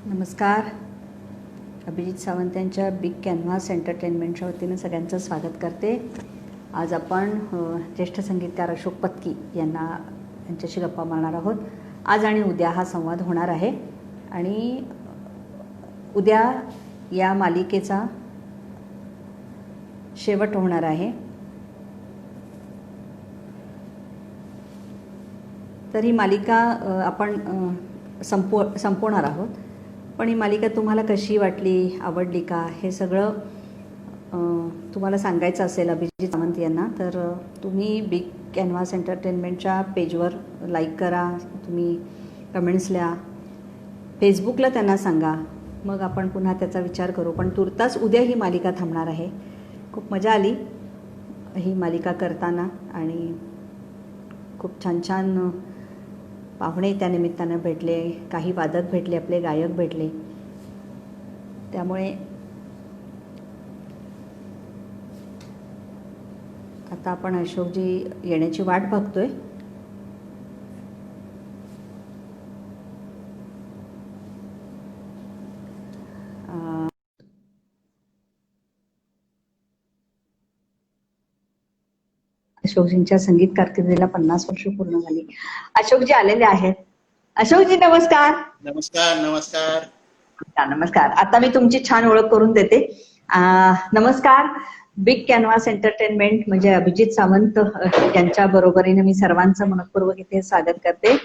नमस्कार. अभिजित सावंत यांच्या big canvas एंटरटेनमेंटच्या वतीनं सगळ्यांचं स्वागत करते. आज आपण ज्येष्ठ संगीतकार अशोक पत्की यांच्याशी गप्पा मारणार आहोत. आज आणि उद्या हा संवाद होणार आहे आणि उद्या या मालिकेचा शेवट होणार आहे. तर ही मालिका आपण संपवणार आहोत. पण ही मालिका तुम्हाला कशी वाटली, आवडली का, हे सगळं तुम्हाला सांगायचं असेल अभिजित सावंत यांना, तर तुम्ही बिग कॅनव्हास एंटरटेनमेंटच्या पेजवर लाईक करा, तुम्ही कमेंट्स लिहा, फेसबुकला त्यांना सांगा, मग आपण पुन्हा त्याचा विचार करू. पण तुर्तास उद्या ही मालिका थांबणार आहे. खूप मजा आली ही मालिका करताना आणि खूप छान छान पाहुणे त्या निमित्तानं भेटले, काही वादक भेटले, आपले गायक भेटले. त्यामुळे आता आपण अशोकजी येण्याची वाट बघतोय. अशोकजींच्या संगीत कारकिर्दीला 50 वर्ष पूर्ण झाली. अशोकजी आलेले आहेत. अशोकजी नमस्कार. नमस्कार. नमस्कार. नमस्कार. आता मी तुमची छान ओळख करून देते. नमस्कार. बिग कॅनव्हास एंटरटेनमेंट म्हणजे अभिजित सावंत यांच्या बरोबरीने मी सर्वांचं मनपूर्वक इथे स्वागत करते.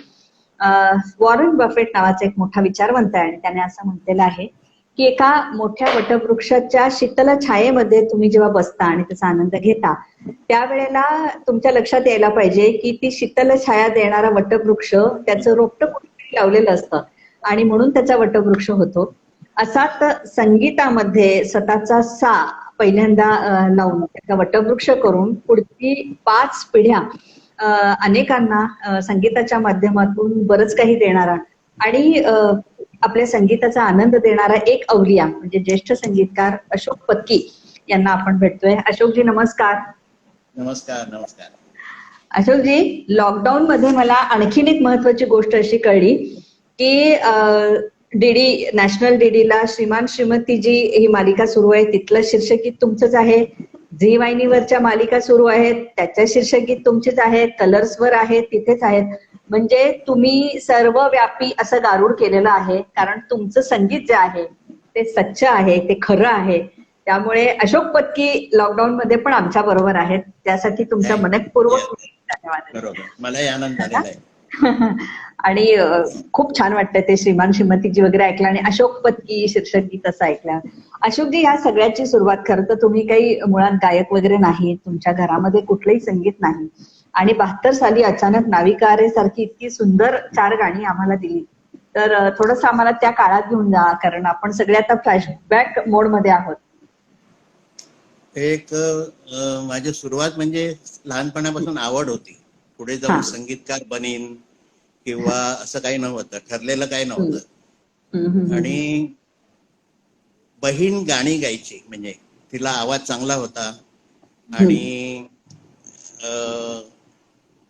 वॉरन बफेट नावाचा एक मोठा विचारवंत आहे आणि त्याने असं म्हटलेलं आहे की एका मोठ्या वटवृक्षाच्या शीतल छायेमध्ये तुम्ही जेव्हा बसता आणि त्याचा आनंद घेता, त्यावेळेला तुमच्या लक्षात यायला पाहिजे की ती शीतल छाया देणारा वटवृक्ष त्याचं रोपटं कुठेतरी लावलेलं असतं आणि म्हणून त्याचा वटवृक्ष होतो. असाच संगीतामध्ये स्वतःचा सा पहिल्यांदा लावून त्याचा वटवृक्ष करून पुढची 5 पिढ्या अनेकांना संगीताच्या माध्यमातून बरंच काही देणारा आणि आपल्या संगीताचा आनंद देणारा एक अवलिया म्हणजे ज्येष्ठ संगीतकार अशोक पत्की यांना आपण भेटतोय. अशोकजी नमस्कार. नमस्कार. नमस्कार. अशोकजी, लॉकडाऊन मध्ये मला आणखीन एक महत्वाची गोष्ट अशी कळली की डीडी नॅशनल डीडीला श्रीमान श्रीमतीजी ही मालिका सुरू आहे, तिथलं शीर्षक तुमचंच आहे. झी वाहिनीवरच्या मालिका सुरू आहेत, त्याच्या शीर्षक तुमचेच आहेत. कलर्सवर आहेत, तिथेच आहेत. म्हणजे तुम्ही सर्वव्यापी असं गारुड केलेलं आहे, कारण तुमचं संगीत जे आहे ते सच्च आहे, ते खरं आहे. त्यामुळे अशोक पत्की लॉकडाऊन मध्ये पण आमच्या बरोबर आहेत, त्यासाठी तुमचा मनपूर्वक धन्यवाद. बरोबर, मलाही आनंद झालेला आहे. आणि खूप छान वाटतं ते श्रीमान श्रीमतीजी वगैरे ऐकलं आणि अशोक पत्की शीर्षक गीत असं ऐकलं. अशोकजी, या सगळ्याची सुरुवात खरं तर तुम्ही काही मुळात गायक वगैरे नाही, तुमच्या घरामध्ये कुठलंही संगीत नाही आणि 72 साली अचानक नाविका रे सारखी इतकी सुंदर 4 गाणी आम्हाला दिली. तर थोडंसं आम्हाला त्या काळात घेऊन जा, कारण आपण सगळे आता फ्लॅशबॅक मोड मध्ये आहोत. एक माझी सुरुवात म्हणजे लहानपणापासून आवड होती, पुढे जाऊन संगीतकार बनीन किंवा असं काही नव्हतं, ठरलेलं काही नव्हतं. आणि बहीण गाणी गायची, म्हणजे तिला आवाज चांगला होता आणि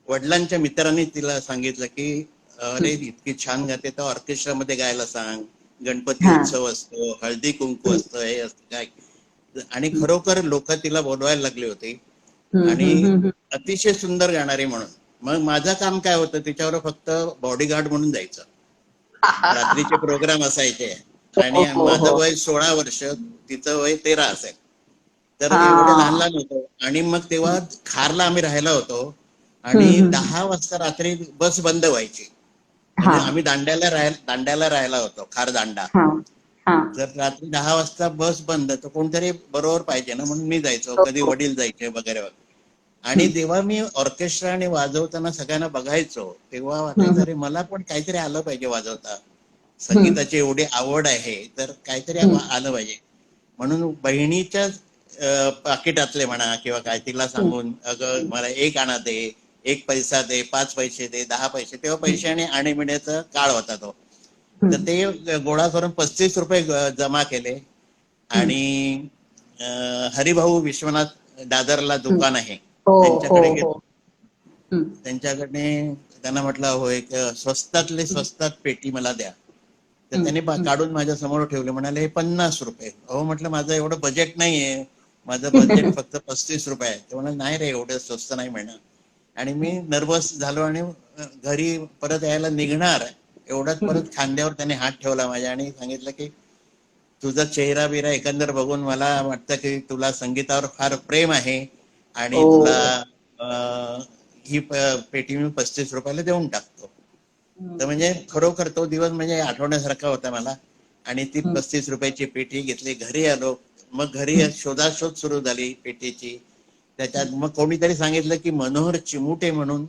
वडिलांच्या मित्रांनी तिला सांगितलं की अरे इतकी छान गाते तर ऑर्केस्ट्रामध्ये गायला सांग, गणपती उत्सव असतो, हळदी कुंकू असतं, हे असतं काय. आणि खरोखर लोक तिला बोलवायला लागले होते आणि अतिशय सुंदर गाणारी म्हणून. मग माझं काम काय होतं, तिच्यावर फक्त बॉडीगार्ड म्हणून जायचं. रात्रीचे प्रोग्राम असायचे आणि माझं वय 16 वर्ष, तिचं वय 13 असेल. तर एवढे लहान लहान होतो. आणि मग तेव्हा खारला आम्ही राहायला होतो आणि 10 वाजता रात्री बस बंद व्हायची. म्हणजे आम्ही दांड्याला राहायला होतो, खार दांडा. जर रात्री 10 वाजता बस बंद, तर कोणतरी बरोबर पाहिजे ना, म्हणून मी जायचो, कधी वडील जायचे वगैरे वगैरे. आणि तेव्हा मी ऑर्केस्ट्रा आणि वाजवताना सगळ्यांना बघायचो, तेव्हा वाटायचं अरे मला पण काहीतरी आलं पाहिजे वाजवता. संगीताची एवढी आवड आहे तर काहीतरी आलं पाहिजे. म्हणून बहिणीच्या पाकिटातले म्हणा किंवा काय, तिला सांगून अगं मला 1 आणा दे, 1 पैसा दे, 5 पैसे दे, 10 पैसे. तेव्हा पैसे आणि आणेबिण्याचा काळ होता तो. तर ते गोळा करून 35 रुपये जमा केले आणि हरिभाऊ विश्वनाथ दादरला दुकान आहे त्यांच्याकडे गेलो. त्यांच्याकडे त्यांना म्हटलं, हो एक स्वस्तातले स्वस्तात पेटी मला द्या. तर त्याने काढून माझ्या समोर ठेवले, म्हणाले हे 50 रुपये. अहो म्हटलं माझं एवढं बजेट नाहीये, माझं बजेट फक्त 35 रुपये आहे. ते म्हणाले नाही रे, एवढं स्वस्त नाही म्हणा. आणि मी नर्वस झालो आणि घरी परत यायला निघणार एवढ्यात परत खांद्यावर त्याने हात ठेवला माझ्या आणि सांगितलं की तुझा चेहरा बिरा एकंदर बघून मला वाटतं की तुला संगीतावर फार प्रेम आहे आणि तुला ही पेटी मी 35 रुपयाला देऊन टाकतो. तर म्हणजे खरोखर तो दिवस म्हणजे आठवण्यासारखा होता मला. आणि ती 35 रुपयाची पेटी घेतली, घरी आलो. मग घरी शोधाशोध सुरू झाली पेटीची. त्याच्यात मग कोणीतरी सांगितलं की मनोहर चिमुटे म्हणून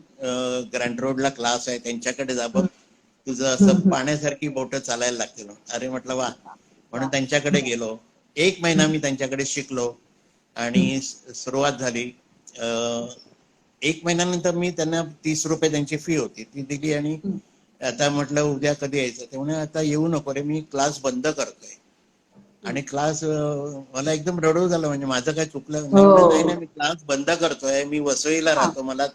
ग्रँड रोडला क्लास आहे, त्यांच्याकडे जा बघ, तुझं असं पाण्यासारखी बोटं चालायला लागतील. अरे म्हटलं वा. म्हणून त्यांच्याकडे गेलो. 1 महिना मी त्यांच्याकडे शिकलो आणि सुरुवात झाली. 1 महिन्यानंतर मी त्यांना 30 रुपये त्यांची फी होती ती दिली आणि आता म्हटलं उद्या कधी यायचं. ते म्हणे आता येऊ नको रे, मी क्लास बंद करतोय. आणि क्लास मला एकदम रडू झालं, म्हणजे माझं काय चुकलं नाही. नाही मी क्लास बंद करतोय, मी वसईला राहतो, मला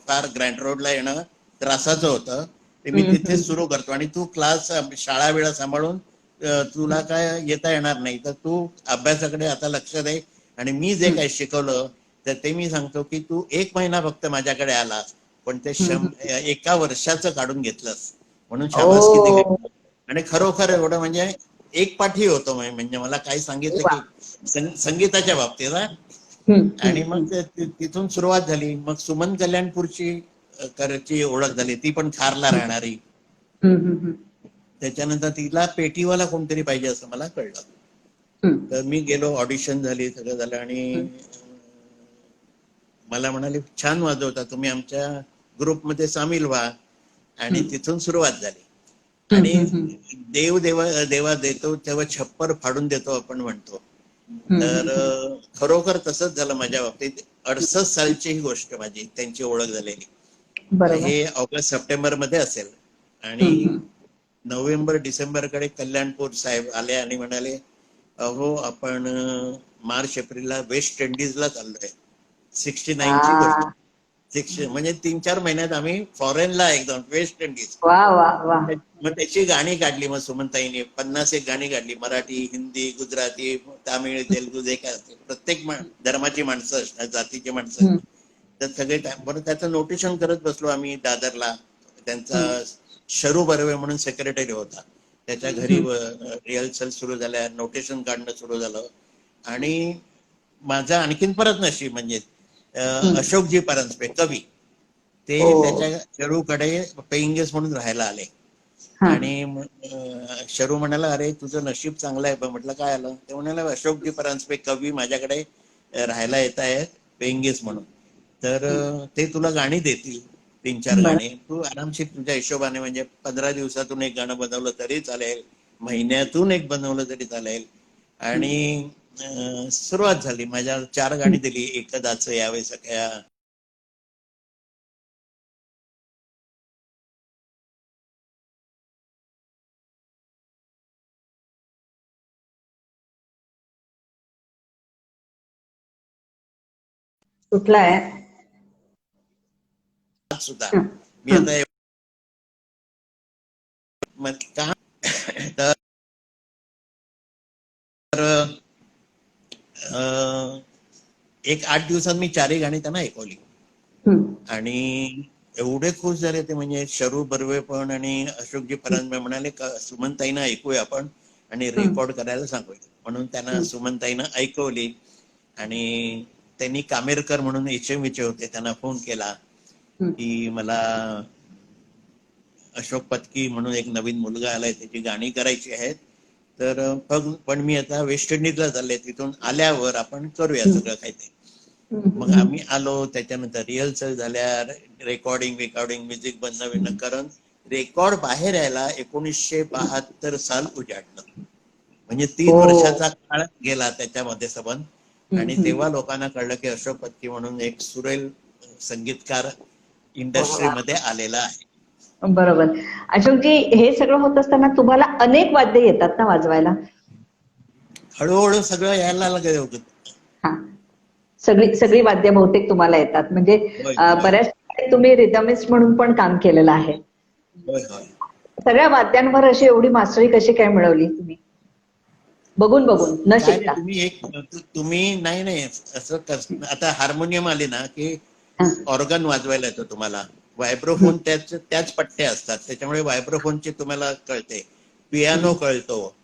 फार ग्रँड रोडला येणं त्रासाचं होतं, ते मी तिथेच सुरू करतो आणि तू क्लास शाळा वेळा सांभाळून तुला काय येता येणार नाही, तर तू अभ्यासाकडे आता लक्ष दे आणि मी जे काही शिकवलं तर ते मी सांगतो की तू 1 महिना फक्त माझ्याकडे आलास पण ते 1 वर्षाचं काढून घेतलंस म्हणून शाबासकी दिली. आणि खरोखर एवढं म्हणजे एक पाठी होतो म्हणजे मला काय सांगितलं की संगीताच्या बाबतीत. आणि मग तिथून सुरुवात झाली. मग सुमन कल्याणपूरची करची ओळख झाली, ती पण खारला राहणारी. त्याच्यानंतर तिला पेटीवाला कोणतरी पाहिजे असं मला कळलं. तर मी गेलो, ऑडिशन झाली, सगळं झालं आणि मला म्हणाले छान वाजवता तुम्ही, आमच्या ग्रुपमध्ये सामील व्हा. आणि तिथून सुरुवात झाली. आणि देवा देतो तेव्हा छप्पर फाडून देतो आपण म्हणतो, तर खरोखर तसंच झालं माझ्या बाबतीत. 68 सालची ही गोष्ट माझी त्यांची ओळख झालेली. हे ऑगस्ट सप्टेंबर मध्ये असेल. आणि नोव्हेंबर डिसेंबर कडे कल्याणपूर साहेब आले आणि म्हणाले अहो आपण मार्च एप्रिलला वेस्ट इंडिजला चाललोय. 69 ची गोष्ट. म्हणजे 3-4 महिन्यात आम्ही फॉरेनला एकदम वेस्ट इंडिज. मग त्याची गाणी काढली मग सुमनताईने 50 गाणी काढली, मराठी, हिंदी, गुजराती, तामिळ, तेलुगू, जे काय असते प्रत्येक धर्माची माणसं असतात, जातीची माणसं. तर सगळे बरं त्याचं नोटेशन करत बसलो आम्ही दादरला. त्यांचा शरू बर्वे म्हणून सेक्रेटरी होता, त्याच्या घरी रिहर्सल सुरू झाल्या, नोटेशन काढणं सुरू झालं. आणि माझा आणखीन परत नशीब म्हणजे अशोकजी परांजपे कवी, ते त्याच्या शरूकडे पेईंग गेस्ट म्हणून राहायला आले. आणि शरू म्हणाला अरे तुझं नशीब चांगलं आहे. म्हटलं काय आलं. ते म्हणाला अशोकजी परांजपे कवी माझ्याकडे राहायला येत आहेत पेईंग गेस्ट म्हणून, तर ते तुला गाणी देतील 3-4 गाणी, तू आरामशीर तुझ्या हिशोबाने म्हणजे 15 दिवसातून एक गाणं बनवलं तरी चालेल, महिन्यातून एक बनवलं तरी चालेल. आणि सुरुवात झाली. माझ्या 4 गाणी दिली, एकदाच यावे सख्या, कुठला आहे सुद्धा मी आता का तर एक 8 दिवसात मी 4ही गाणी त्यांना ऐकवली. आणि एवढे खुश झाले ते, म्हणजे शरू बर्वे पण आणि अशोकजी परांजपे म्हणाले सुमनताईनं ऐकूया आपण आणि रेकॉर्ड करायला सांगूया. म्हणून त्यांना सुमनताईनं ऐकवली. आणि त्यांनी कामेरकर म्हणून HMV होते, त्यांना फोन केला की मला अशोक पत्की म्हणून एक नवीन मुलगा आलाय, त्याची गाणी करायची आहेत, तर पण मी आता वेस्ट इंडिजला चालले, तिथून आल्यावर आपण करूया सगळं काही ते. मग आम्ही आलो. त्याच्यानंतर रिहर्सल झाल्या, रेकॉर्डिंग म्युझिक बनणं कारण रेकॉर्ड बाहेर यायला 1972 साल उजाडलं. म्हणजे 3 वर्षाचा काळ गेला त्याच्यामध्ये सबंध. आणि तेव्हा लोकांना कळलं की अशोक पत्की म्हणून एक सुरेल संगीतकार इंडस्ट्रीमध्ये आलेला आहे. बरोबर. अशोकजी, हे सगळं होत असताना तुम्हाला अनेक वाद्य येतात ना वाजवायला? हळूहळू सगळं यायला लागलं होतं. सगळी वाद्य बहुतेक तुम्हाला येतात, म्हणजे बऱ्याच तुम्ही रिदमिस्ट म्हणून पण काम केलेलं आहे. सगळ्या वाद्यांवर अशी एवढी मास्टरी कशी काय मिळवली तुम्ही? बघून बघून न काय नाही, शिकता? तुम्ही नाही असं आता हार्मोनियम आले ना की हा. ऑर्गन वाजवायला येतो तुम्हाला, व्हायब्रोफोन त्याच पट्ट्या असतात, त्याच्यामुळे व्हायब्रोफोनचे तुम्हाला कळते, पियानो कळतो,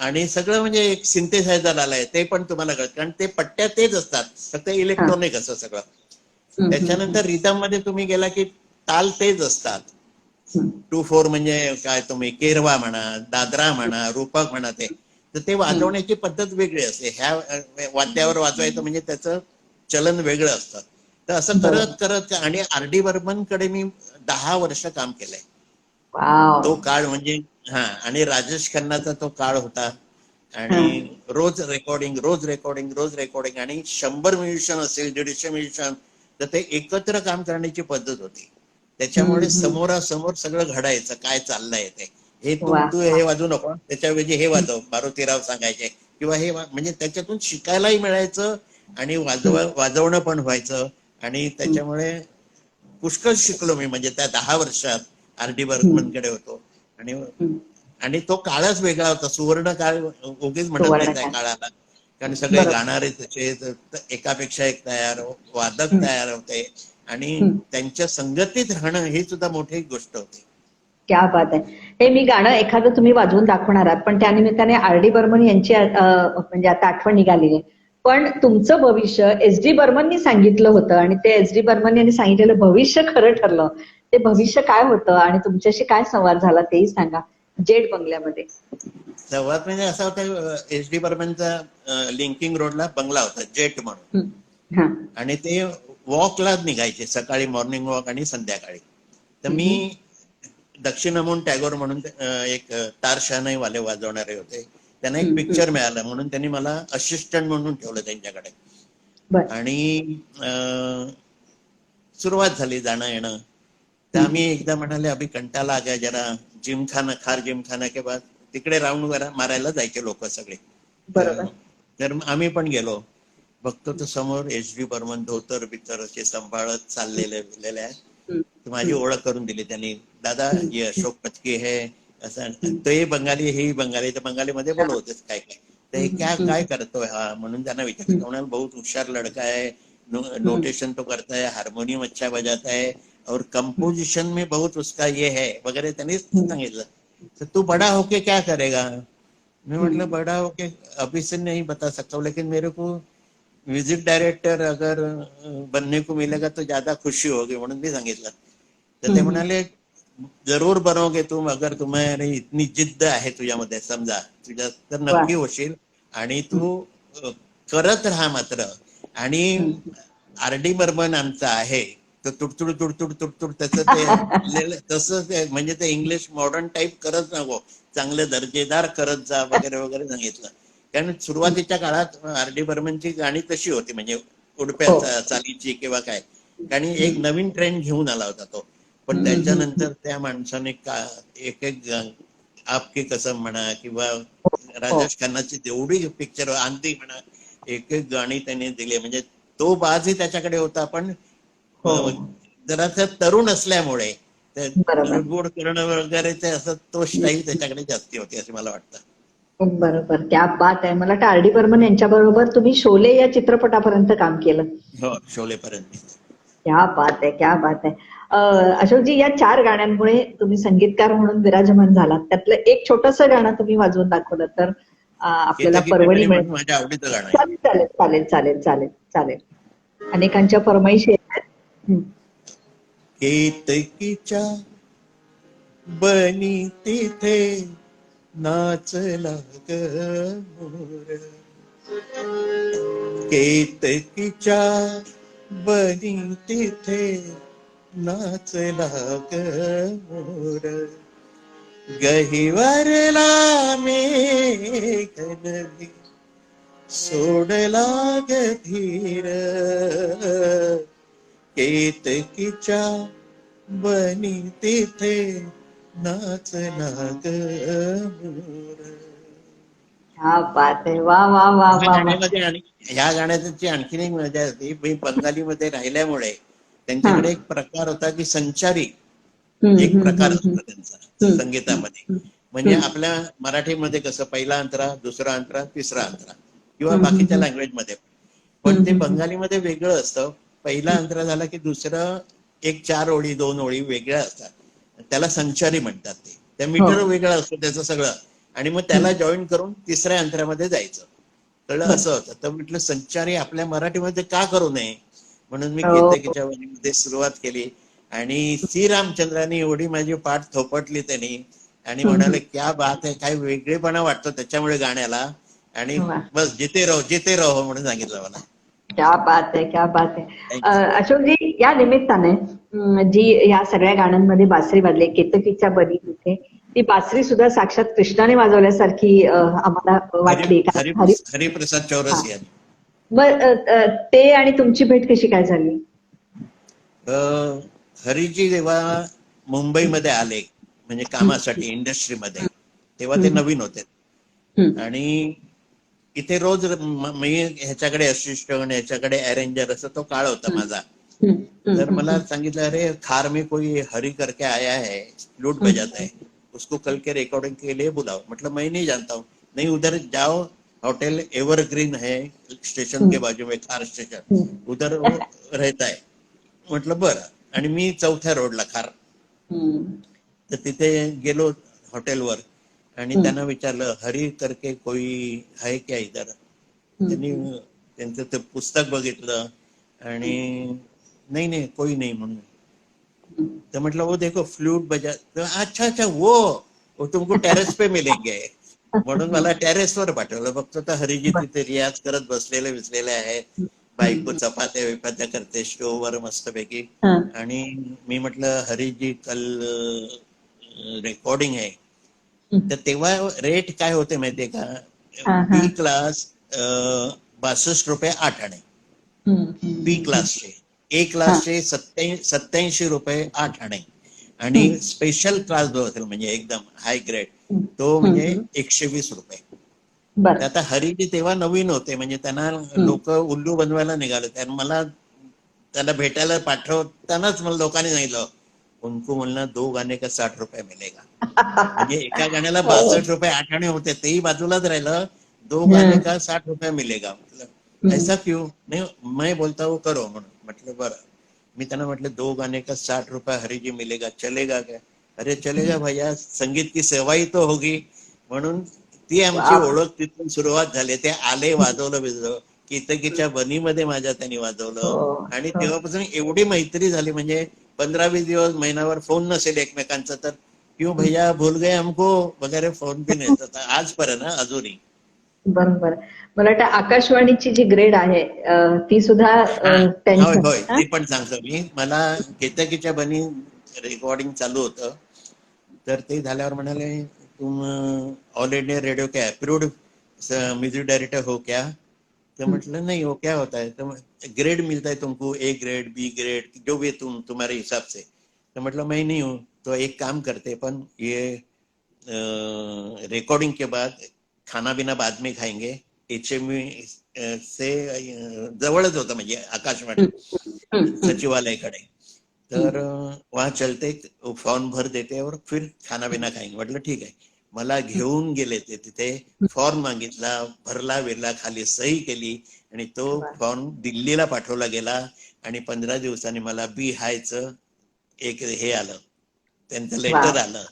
आणि सगळं म्हणजे एक सिंथेसायझर आलाय ते पण तुम्हाला कळतं, कारण ते पट्ट्या तेच असतात, फक्त हा. इलेक्ट्रॉनिक असं सगळं. त्याच्यानंतर रिदम मध्ये तुम्ही गेला की ताल तेच असतात. 2/4 म्हणजे काय, तुम्ही केरवा म्हणा, दादरा म्हणा, रूपक म्हणा, तर ते वाजवण्याची पद्धत वेगळी असते. ह्या वाद्यावर वाजवायचं म्हणजे त्याचं चलन वेगळं असतं. तर असं करत बरोबर. करत, आणि R.D. बर्मन कडे मी 10 वर्ष काम केलंय. वाव. तो काळ म्हणजे, हा, आणि राजेश खन्नाचा तो काळ होता, हा. आणि रोज रेकॉर्डिंग रोज रेकॉर्डिंग रोज रेकॉर्डिंग, आणि 100 म्युझिशियन असेल, 150 म्युझिशियन, तर ते एकत्र काम करण्याची पद्धत होती. त्याच्यामुळे समोरासमोर सगळं घडायचं, काय चाललंय ते. हे तू वा तू वा. हे वाजू नको, त्याच्याऐवजी हे वाजव, मारुतीराव सांगायचे, किंवा हे म्हणजे त्याच्यातून शिकायलाही मिळायचं, आणि वाजवणं पण व्हायचं. आणि त्याच्यामुळे पुष्कळ शिकलो मी, म्हणजे त्या 10 वर्षात R.D. बर्मनकडे होतो. आणि आणि तो काळच वेगळा होता, सुवर्ण काळ उगीच म्हणत नाही सुवर्ण त्या काळ. काळाला, कारण सगळे बरोबर. गाणारे त्याचे एकापेक्षा एक तयार, वादक तयार होते, आणि त्यांच्या संगतीत राहणं ही सुद्धा मोठी गोष्ट होती. क्या बात आहे. हे मी गाणं एखादं तुम्ही वाजवून दाखवणार आहात, पण त्यानिमित्ताने R.D. बर्मन यांची म्हणजे आता आठवण निघाली आहे. पण तुमचं भविष्य S.D. बर्मननी सांगितलं होतं, आणि ते S.D. बर्मन यांनी सांगितलेलं भविष्य खरं ठरलं. ते भविष्य काय होतं आणि तुमच्याशी काय संवाद झाला तेही सांगा. जेट बंगल्यामध्ये. सर्वात म्हणजे असा होता, S.D. बर्मनचा लिंकिंग रोडला बंगला होता, जेट म्हणून, हा. आणि ते वॉकला निघायचे, सकाळी मॉर्निंग वॉक आणि संध्याकाळी. तर मी दक्षिण अमोन टॅगोर म्हणून एक तारशहानाई वाले वाजवणारे होते, त्यांना एक पिक्चर मिळाला, म्हणून त्यांनी मला असिस्टंट म्हणून ठेवलं त्यांच्याकडे. बर. आणि सुरुवात झाली जाणं येणं. तर आम्ही एकदा म्हणाले, अभि कंटाला आ गया, जरा जिमखाना, खार जिमखाना के बाद तिकडे राऊंड मारायला जायचे लोक सगळे. बरोबर. तर आम्ही पण गेलो. बघतो तर समोर S.D. बर्मन धोतर बितर असे सांभाळत चाललेले आहे. तर माझी ओळख करून दिली त्यांनी, दादा ये अशोक पचके है, असं. तो हे बंगाली, हे बंगाली, तर बंगालीमध्ये बोलवते काय काय. तर हे काय करतोय हा, म्हणून त्यांना विचारलं. म्हणाल बहुत हुशार लड़का है, नोटेशन तो करता है, हार्मोनियम अच्छा बजाता है, और कंपोजिशन में बहुत उसका ये है वगैरे त्यांनी सांगितलं. तर तू बड़ा होके क्या करेगा? मैं मतलब बड़ा होके अभी से नहीं बता सकता हूँ, लेकिन मेरे को म्यूजिक डायरेक्टर अगर बनने को मिलेगा तो ज्यादा खुशी होगी, म्हणून मी सांगितलं. तर ते म्हणाले, जरूर बनोगे तुम, अगर तुम्हाला इतनी जिद्द आहे तुझ्यामध्ये, समजा तुझ्या, तर वा. नक्की होशील, आणि तू करत राहा मात्र. आणि R.D. बर्मन आमचा आहे, तर तुडतुड तुडतुड तुडतुड त्याचं ते तसं ते, म्हणजे ते इंग्लिश मॉडर्न टाईप करत नको, चांगले दर्जेदार करत जा वगैरे वगैरे सांगितलं. कारण सुरुवातीच्या काळात R.D. बर्मनची गाणी तशी होती, म्हणजे उडप्या चालीची किंवा काय, कारण एक नवीन ट्रेंड घेऊन आला होता तो. पण त्याच्यानंतर त्या माणसाने एक एक आपकी कसम म्हणा, किंवा राजेश खन्नाची तेवढी पिक्चर, आंधी म्हणा, एक एक गाणी त्याने दिली. म्हणजे तो बाजही त्याच्याकडे होता, पण जरा तरुण असल्यामुळे लडगोड करणं वगैरे ते असं, तो स्टाईल त्याच्याकडे जास्ती होती असं मला वाटतं. बरोबर. क्या बात आहे. मला वाटतं R.D. बर्मन यांच्या बरोबर तुम्ही शोले या चित्रपटापर्यंत काम केलं. हो, शोलेपर्यंत. क्या बात आहे, क्या बात आहे. अशोकजी, या 4 गाण्यांमुळे तुम्ही संगीतकार म्हणून विराजमान झालात. त्यातलं एक छोटंसं गाणं तुम्ही वाजवून दाखवलं तर आपल्याला केतकी पर्वणी ककडी मिळेल. म्हणून माझ्या आवडीचं गाणं आहे. चालेल चालेल चालेल चालेल चालेल. अनेकांच्या फरमाईशी आहेत. केतकीच्या बनी तिथे नाचला ग मोर, केतकीच्या बनी तिथे नाचला ग मोर, गहिवरला मेघनदी सोडला ग धीर, केतकीच्या बनी तिथे नाचला ग मोर. क्या बात आहे. वा वा वा ह्या वा वा. गाण्यामध्ये ह्या गाण्याची आणखीन एक मजा होती. मी बंगालीमध्ये राहिल्यामुळे हा. त्यांच्याकडे एक प्रकार होता की संचारी, एक प्रकार असतो त्यांचा संगीतामध्ये. म्हणजे आपल्या मराठीमध्ये कसं पहिला अंतरा, दुसरा अंतरा, तिसरा अंतरा किंवा बाकीच्या लँग्वेजमध्ये, पण ते बंगालीमध्ये वेगळं असतं. पहिला अंतरा झाला की दुसरं एक 4 ओळी 2 ओळी वेगळ्या असतात, त्याला संचारी म्हणतात. ते त्या मीटर वेगळं असतं त्याचं सगळं, आणि मग त्याला जॉईन करून तिसऱ्या अंतरामध्ये जायचं. कळलं असं होतं. तर म्हटलं संचारी आपल्या मराठीमध्ये का करू नये, म्हणून मी केतकीच्या वनीमध्ये सुरुवात केली. आणि सी रामचंद्रांनी एवढी माझी पाठ थोपटली त्यांनी, आणि म्हणाले क्या बात आहे, काय वेगळेपणा वाटतो त्याच्यामुळे गाण्याला, आणि बस जिते रहो म्हणून सांगितलं मला. क्या बात आहे, क्या बात आहे. अशोकजी, या निमित्ताने जी या सगळ्या गाण्यांमध्ये बासरी वाजली, केतकीच्या बनी तिथे, ती बासरी सुद्धा साक्षात कृष्णाने वाजवल्यासारखी आम्हाला वाटली. हरिप्रसाद चौरसिया यांनी. मग ते आणि तुमची भेट कशी काय झाली? हरीजी जेव्हा मुंबईमध्ये आले म्हणजे कामासाठी इंडस्ट्रीमध्ये, तेव्हा ते नवीन होते, आणि इथे रोज मी ह्याच्याकडे असिस्टंट, ह्याच्याकडे अरेंजर, असं तो काळ होता माझा. तर मला सांगितलं, अरे खार में कोई हरी करके आया है, फ्लूट बजाता है, उसको कल के रिकॉर्डिंग के लिए बुलाओ. मतलब मैं नहीं जानता हूँ. नहीं, उधर जाओ, होटल एवरग्रीन है स्टेशन के बाजू में, खार स्टेशन, उधर वो रहता है. म्हटलं बरं. आणि मी 4थ्या रोडला खार. तर तिथे गेलो हॉटेलवर, आणि त्यांना विचारलं, हरी करके कोई है क्या इधर. त्यांनी त्यांचं ते पुस्तक बघितलं, आणि नहीं नहीं कोई नहीं म्हणून. तर म्हटलं, वो देखो फ्लूट बजा. अच्छा अच्छा, वो तुमको टेरेस पे मिलेंगे म्हणून मला टेरेसवर पाठवलं. बघतो तर हरीजी तिथे रियाज करत बसलेले आहेत, बायको चपात्या विपात्या करते स्टोव्हवर मस्तपैकी. आणि मी म्हटलं, हरीजी कल रेकॉर्डिंग आहे. तर तेव्हा रेट काय होते माहितीये का, बी क्लास 62 रुपये 8 आणे, बी क्लासचे. ए क्लासचे 87 रुपये 8 आणे, आणि स्पेशल क्लास जो असेल म्हणजे एकदम हाय ग्रेड, तो म्हणजे 120 रुपये. आता हरीजी तेव्हा नवीन होते, म्हणजे त्यांना लोक उल्लू बनवायला निघाले. मला त्याला भेटायला पाठवतानाच मला लोकांनी सांगितलं, उनको म्हणलं 2 गाणे का 60 रुपये मिलेगा. म्हणजे एका गाण्याला 62 रुपये 8 आणे होते, तेही बाजूलाच राहिलं. 2 गाणे का 60 रुपये मिलेगा. म्हटलं ऐसा क्यों. नाही, मैं बोलता हूँ करो म्हणून. म्हटलं बरं. मी त्यांना म्हटलं, 2 गाणे का 60 रुपये हरीजी मिलेगा, चलेगा क्या. अरे चलेगा भैया, संगीत की सेवाई तो होगी. म्हणून ती आमची ओळख तिथून सुरुवात झाली. ते आले, वाजवलं बिजवलं, केतकीच्या बनीमध्ये माझ्या त्यांनी वाजवलं, आणि तेव्हापासून एवढी मैत्री झाली. म्हणजे 15-20 दिवस, महिनाभर फोन नसेल एकमेकांचा, तर क्यों भैया भूल गए हमको वगैरे फोन बिन येतात आजपर्यंत अजूनही. बरोबर. मला वाटतं आकाशवाणीची जी ग्रेड आहे ती सुद्धा होय, ते पण सांगतो मी. मला केतकीच्या बनी रेकॉर्डिंग चालू होतं, तर ते झाल्यावर म्हणाले, तुम ऑल इंडिया रेडियो के अप्रूव्ड म्यूजिक डायरेक्टर हो क्या. तो म्हटलं नहीं, वो क्या होता है. तो ग्रेड मिलता है तुमको, ए ग्रेड, बी ग्रेड, जो भी तुम्हारे हिसाब से. तो मतलब मैं नहीं हूँ. तो एक काम करते, पण ये रिकॉर्डिंग के बाद खाना बिना बाद में खाएंगे. HMV से जवळच होतं म्हणजे आकाशवाणी सचिवालयाकडे. तर वहां चलते, फॉर्म भर देते और फिर खाना बिना खाएंगे. म्हटलं ठीक आहे. मला घेऊन गेले ते तिथे, फॉर्म मागितला, भरला विरला, खाली सही केली, आणि तो फॉर्म दिल्लीला पाठवला गेला. आणि 15 दिवसांनी मला बी हायचं एक हे आलं, त्यांचं लेटर आलं.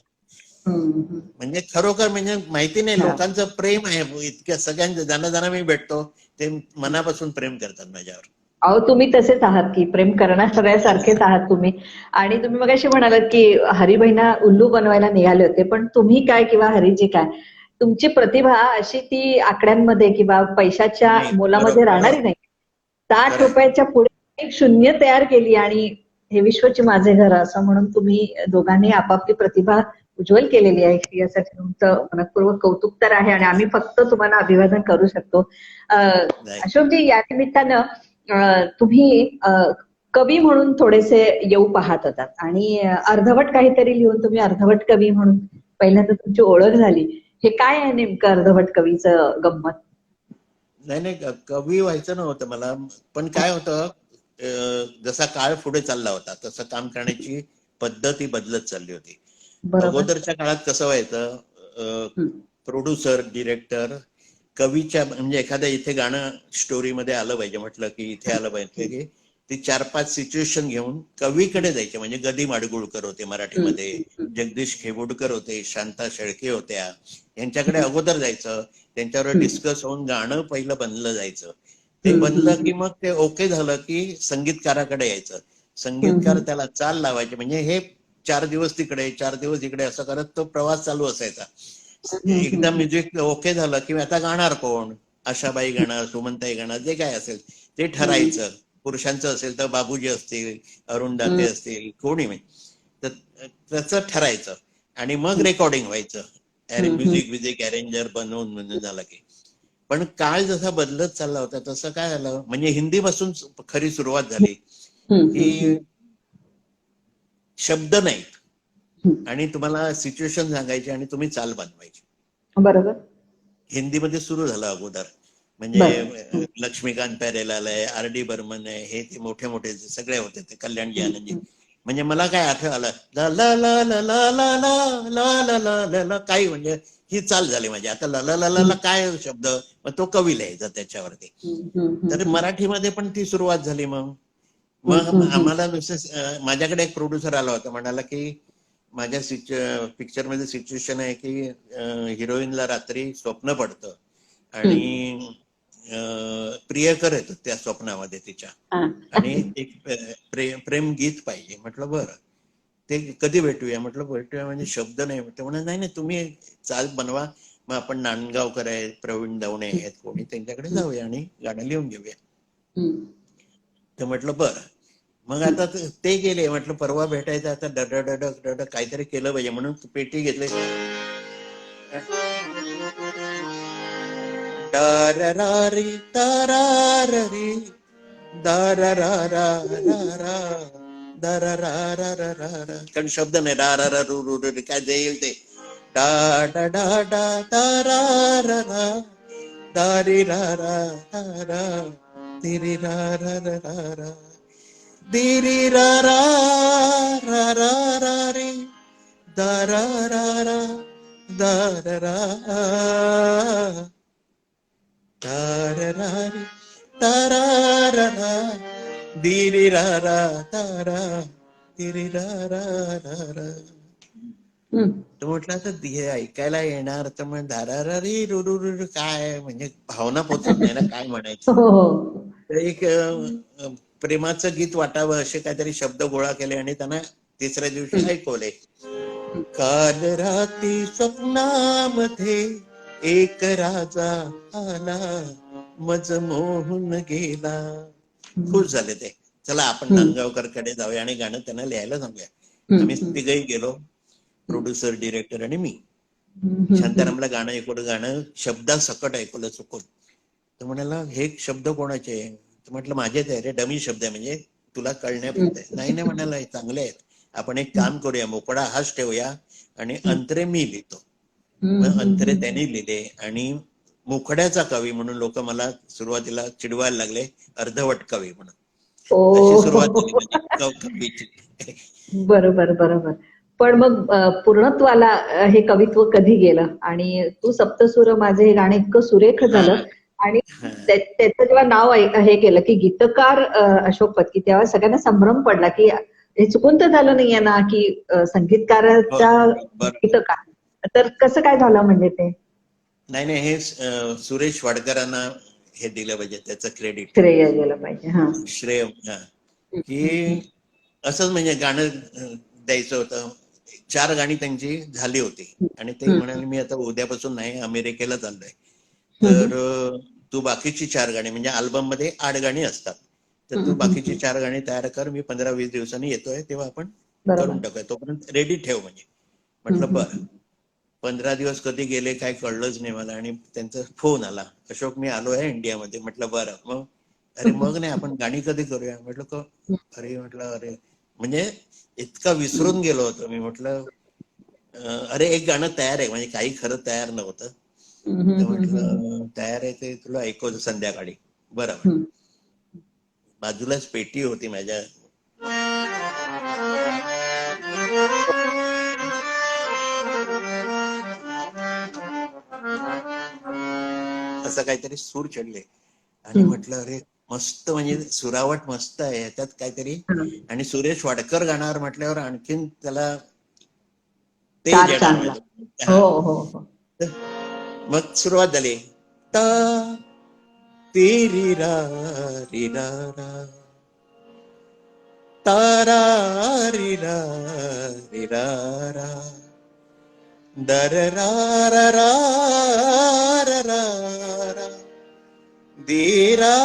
म्हणजे खरोखर म्हणजे माहिती नाही, लोकांचं प्रेम आहे इतक्या सगळ्यांचं. ज्यांना मी भेटतो ते मनापासून प्रेम करतात माझ्यावर. अहो, तुम्ही तसेच आहात की, प्रेम करण्यासारखेच आहात तुम्ही. आणि तुम्ही मगाशी म्हणालात की हरिभाईंना उल्लू बनवायला निघाले होते, पण तुम्ही काय किंवा हरीजी काय, तुमची प्रतिभा अशी ती आकड्यांमध्ये किंवा पैशाच्या मोलामध्ये राहणारी नाही. 60 रुपयाच्या पुढे एक शून्य तयार केली, आणि हे विश्वची माझे घर असं म्हणून तुम्ही दोघांनी आपापली प्रतिभा उज्ज्वल केलेली आहे. यासाठी तुमचं मनपूर्वक कौतुक तर आहे, आणि आम्ही फक्त तुम्हाला अभिवादन करू शकतो. अशोकजी, या निमित्तानं तुम्ही कवी म्हणून थोडेसे येऊ पाहत होतात, आणि अर्धवट काहीतरी लिहून तुम्ही अर्धवट कवी म्हणून पहिल्यांदा तुमची ओळख झाली. हे काय आहे नेमकं अर्धवट कवीचं गंमत? नाही, कवी व्हायचं नव्हतं मला. पण काय होतं, जसा काळ पुढे चालला होता तसं काम करण्याची पद्धती बदलत चालली होती. बरोबर. अगोदरच्या काळात कसं व्हायचं, प्रोड्युसर डिरेक्टर कवीच्या म्हणजे एखाद्या इथे गाणं स्टोरीमध्ये आलं पाहिजे म्हटलं की इथे आलं पाहिजे की ती 4-5 सिच्युएशन घेऊन कवीकडे जायचे. म्हणजे गदी माडगुळकर होते मराठीमध्ये, जगदीश खेबुडकर होते, शांता शेळके होत्या, यांच्याकडे अगोदर जायचं, त्यांच्यावर डिस्कस होऊन गाणं पहिलं बनलं जायचं. ते बनलं की मग ते ओके झालं की संगीतकाराकडे यायचं. संगीतकार त्याला चाल लावायचे. म्हणजे हे 4 दिवस तिकडे 4 दिवस इकडे असं करत तो प्रवास चालू असायचा. एकदा म्युझिक ओके झालं की आता गाणार कोण, आशाबाई गाणं, सुमनताई गाणं, जे काय असेल ते ठरायचं. पुरुषांचं असेल तर बाबूजी असतील, अरुण दाते असतील, कोणी तर त्याचं ठरायचं आणि मग रेकॉर्डिंग व्हायचं. म्युझिक अरेंजर बनवून झालं की. पण काळ जसा बदलत चालला होता तसं काय झालं, म्हणजे हिंदी पासून खरी सुरुवात झाली की शब्द नाहीत आणि तुम्हाला सिच्युएशन सांगायची आणि तुम्ही चाल बनवायची. बरोबर. हिंदीमध्ये सुरू झालं अगोदर. म्हणजे लक्ष्मीकांत प्यारेलाल आहे, आर डी बर्मन आहे, हे ते मोठे मोठे सगळे होते ते, कल्याणजी आनंदजी. म्हणजे मला काय आठवलं, ला ला ला ला ला ला ला ला ला ला ला काही, म्हणजे ही चाल झाली माझी. आता ला ला ला ला काय शब्द, मग तो कवी लिहायचा त्याच्यावरती. तर मराठीमध्ये पण ती सुरुवात झाली. मग आम्हाला माझ्याकडे एक प्रोड्युसर आला होता, म्हणाला की माझ्या पिक्चर मध्ये सिच्युएशन आहे की हिरोईनला रात्री स्वप्न पडतं आणि प्रियकर येतो त्या स्वप्नामध्ये तिच्या, आणि एक प्रेम गीत पाहिजे. म्हटलं बरं, ते कधी भेटूया, म्हटलं भेटूया म्हणजे शब्द नाही. ते म्हणा नाही नाही तुम्ही चाल बनवा, मग आपण नांदगावकर आहेत, प्रवीण दवणे आहेत, कोणी त्यांच्याकडे जाऊया आणि गाणं लिहून घेऊया. तर म्हटलं बरं. मग आता ते गेले. म्हटलं परवा भेटायचं, आता डड काहीतरी केलं पाहिजे म्हणून पेटी घेतली. दारारी तारारी दारारा दारारा, कारण शब्द नाही. डारा रू रू काय देईल ते, डा डा डा डा तारारा दारी रा रा रा तिरी रा रा रा रा दिरी रा रा रा रा रा रे दारा रा रा दारा तारारी तारारा दिरी रा रा तारा दिरी रा रा रा. तो म्हटलं तर हे ऐकायला येणार, तर मग धारारी रुरु काय, म्हणजे भावना पोचत नाही ना काय म्हणायचं. तर एक प्रेमाचं गीत वाटावं असे काहीतरी शब्द गोळा केले आणि त्यांना तिसऱ्या दिवशी ऐकवले. काल रात्री स्वप्नामध्ये एक राजा आला, मज मोहून गेला. खुश झाले ते. चला आपण नांदगावकर कडे जाऊया आणि गाणं त्यांना लिहायला सांगूया. आम्ही तिघही गेलो, प्रोड्युसर डिरेक्टर आणि मी. शांतारामला गाणं ऐकवलं, गाणं शब्दासकट ऐकवलं चुकून. तर म्हणाला हे शब्द कोणाचे आहे? तर म्हटलं माझेच आहे रे, डमी शब्द आहे, म्हणजे तुला कळण्यापुरते. नाही नाही म्हणाला हे चांगले आहेत, आपण एक काम करूया, मोकळा हाच ठेवूया आणि अंतरे मी लिहितो. मग अंतरे त्यांनी लिहिले आणि मुखड्याचा कवी म्हणून लोक मला सुरुवातीला चिडवायला लागले, अर्धवट कवी म्हणून. अशी सुरुवात झाली म्हणजे कवीची. बरोबर बरोबर. पण मग पूर्णत्वाला हे कवित्व कधी गेलं? आणि तू सप्तसूर माझे हे गाणं इतकं सुरेख झालं आणि त्याचं जेव्हा नाव हे केलं की गीतकार अशोक पत्की, तेव्हा सगळ्यांना संभ्रम पडला की हे चुकून तर झालं नाहीये ना की संगीतकाराचा गीतकार. तर कसं काय झालं म्हणजे ते? नाही नाही, हे सुरेश वाडकरांना हे दिलं पाहिजे, त्याचं क्रेडिट, श्रेय गेलं पाहिजे. हा, श्रेय. की असंच म्हणजे गाणं द्यायचं होतं. 4 गाणी त्यांची झाली होती आणि ते म्हणाले मी आता उद्यापासून नाही, अमेरिकेला चाललोय, तर तू बाकीची 4 गाणी, म्हणजे अल्बम मध्ये 8 गाणी असतात, तर तू बाकीची 4 गाणी तयार कर, मी 15-20 दिवसांनी येतोय, तेव्हा आपण करून टाकूया, तोपर्यंत रेडी ठेव म्हणजे. म्हटलं बरं. 15 दिवस कधी गेले काय कळलंच नाही मला, आणि त्यांचा फोन आला, अशोक मी आलो आहे इंडियामध्ये. म्हटलं बरं. मग अरे मग नाही, आपण गाणी कधी करूया? म्हटलं अरे, म्हटलं अरे, म्हणजे इतका विसरून गेलो होतो मी. म्हटलं अरे एक गाणं तयार आहे, म्हणजे काही खरं तयार नव्हतं. तर म्हटलं तयार आहे ते तुला ऐकवतो संध्याकाळी. बरोबर. बाजूलाच पेटी होती माझ्या, असं काहीतरी सूर चढले आणि म्हटलं अरे मस्त, म्हणजे सुरावट मस्त आहे ह्याच्यात काहीतरी. आणि सुरेश वाडकर गाण्यावर म्हटल्यावर आणखीन त्याला तेज साथ येणार चांगला. म्हणजे. हो हा, हो हो. मग सुरुवात झाली. ता तेरी रा री रा रा, तारा री रा री रा रा, दर रा रा रा रा रा रा, दी रा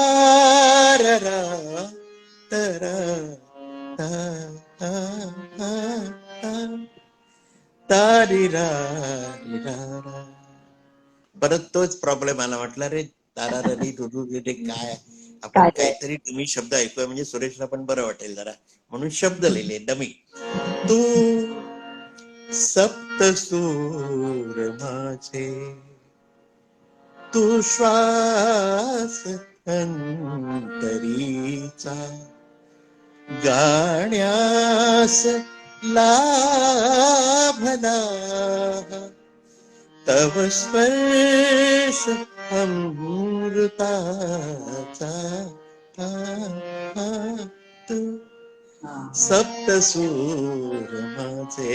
रा रा तरा ता ता ता ता, तारी रा री रा रा. परत तोच प्रॉब्लेम आला. म्हटलं रे ताराररी रुरू रे काय, आपण काय काय. काहीतरी डमी शब्द ऐकूया म्हणजे सुरेशला पण बरं वाटेल जरा, म्हणून शब्द लिहिले डमी. तू सप्त सूर माझे, तू श्वास अंतरीचा, गाण्यास लाभला तव स्पर्श अमृताचा, तू सप्तसूर माझे.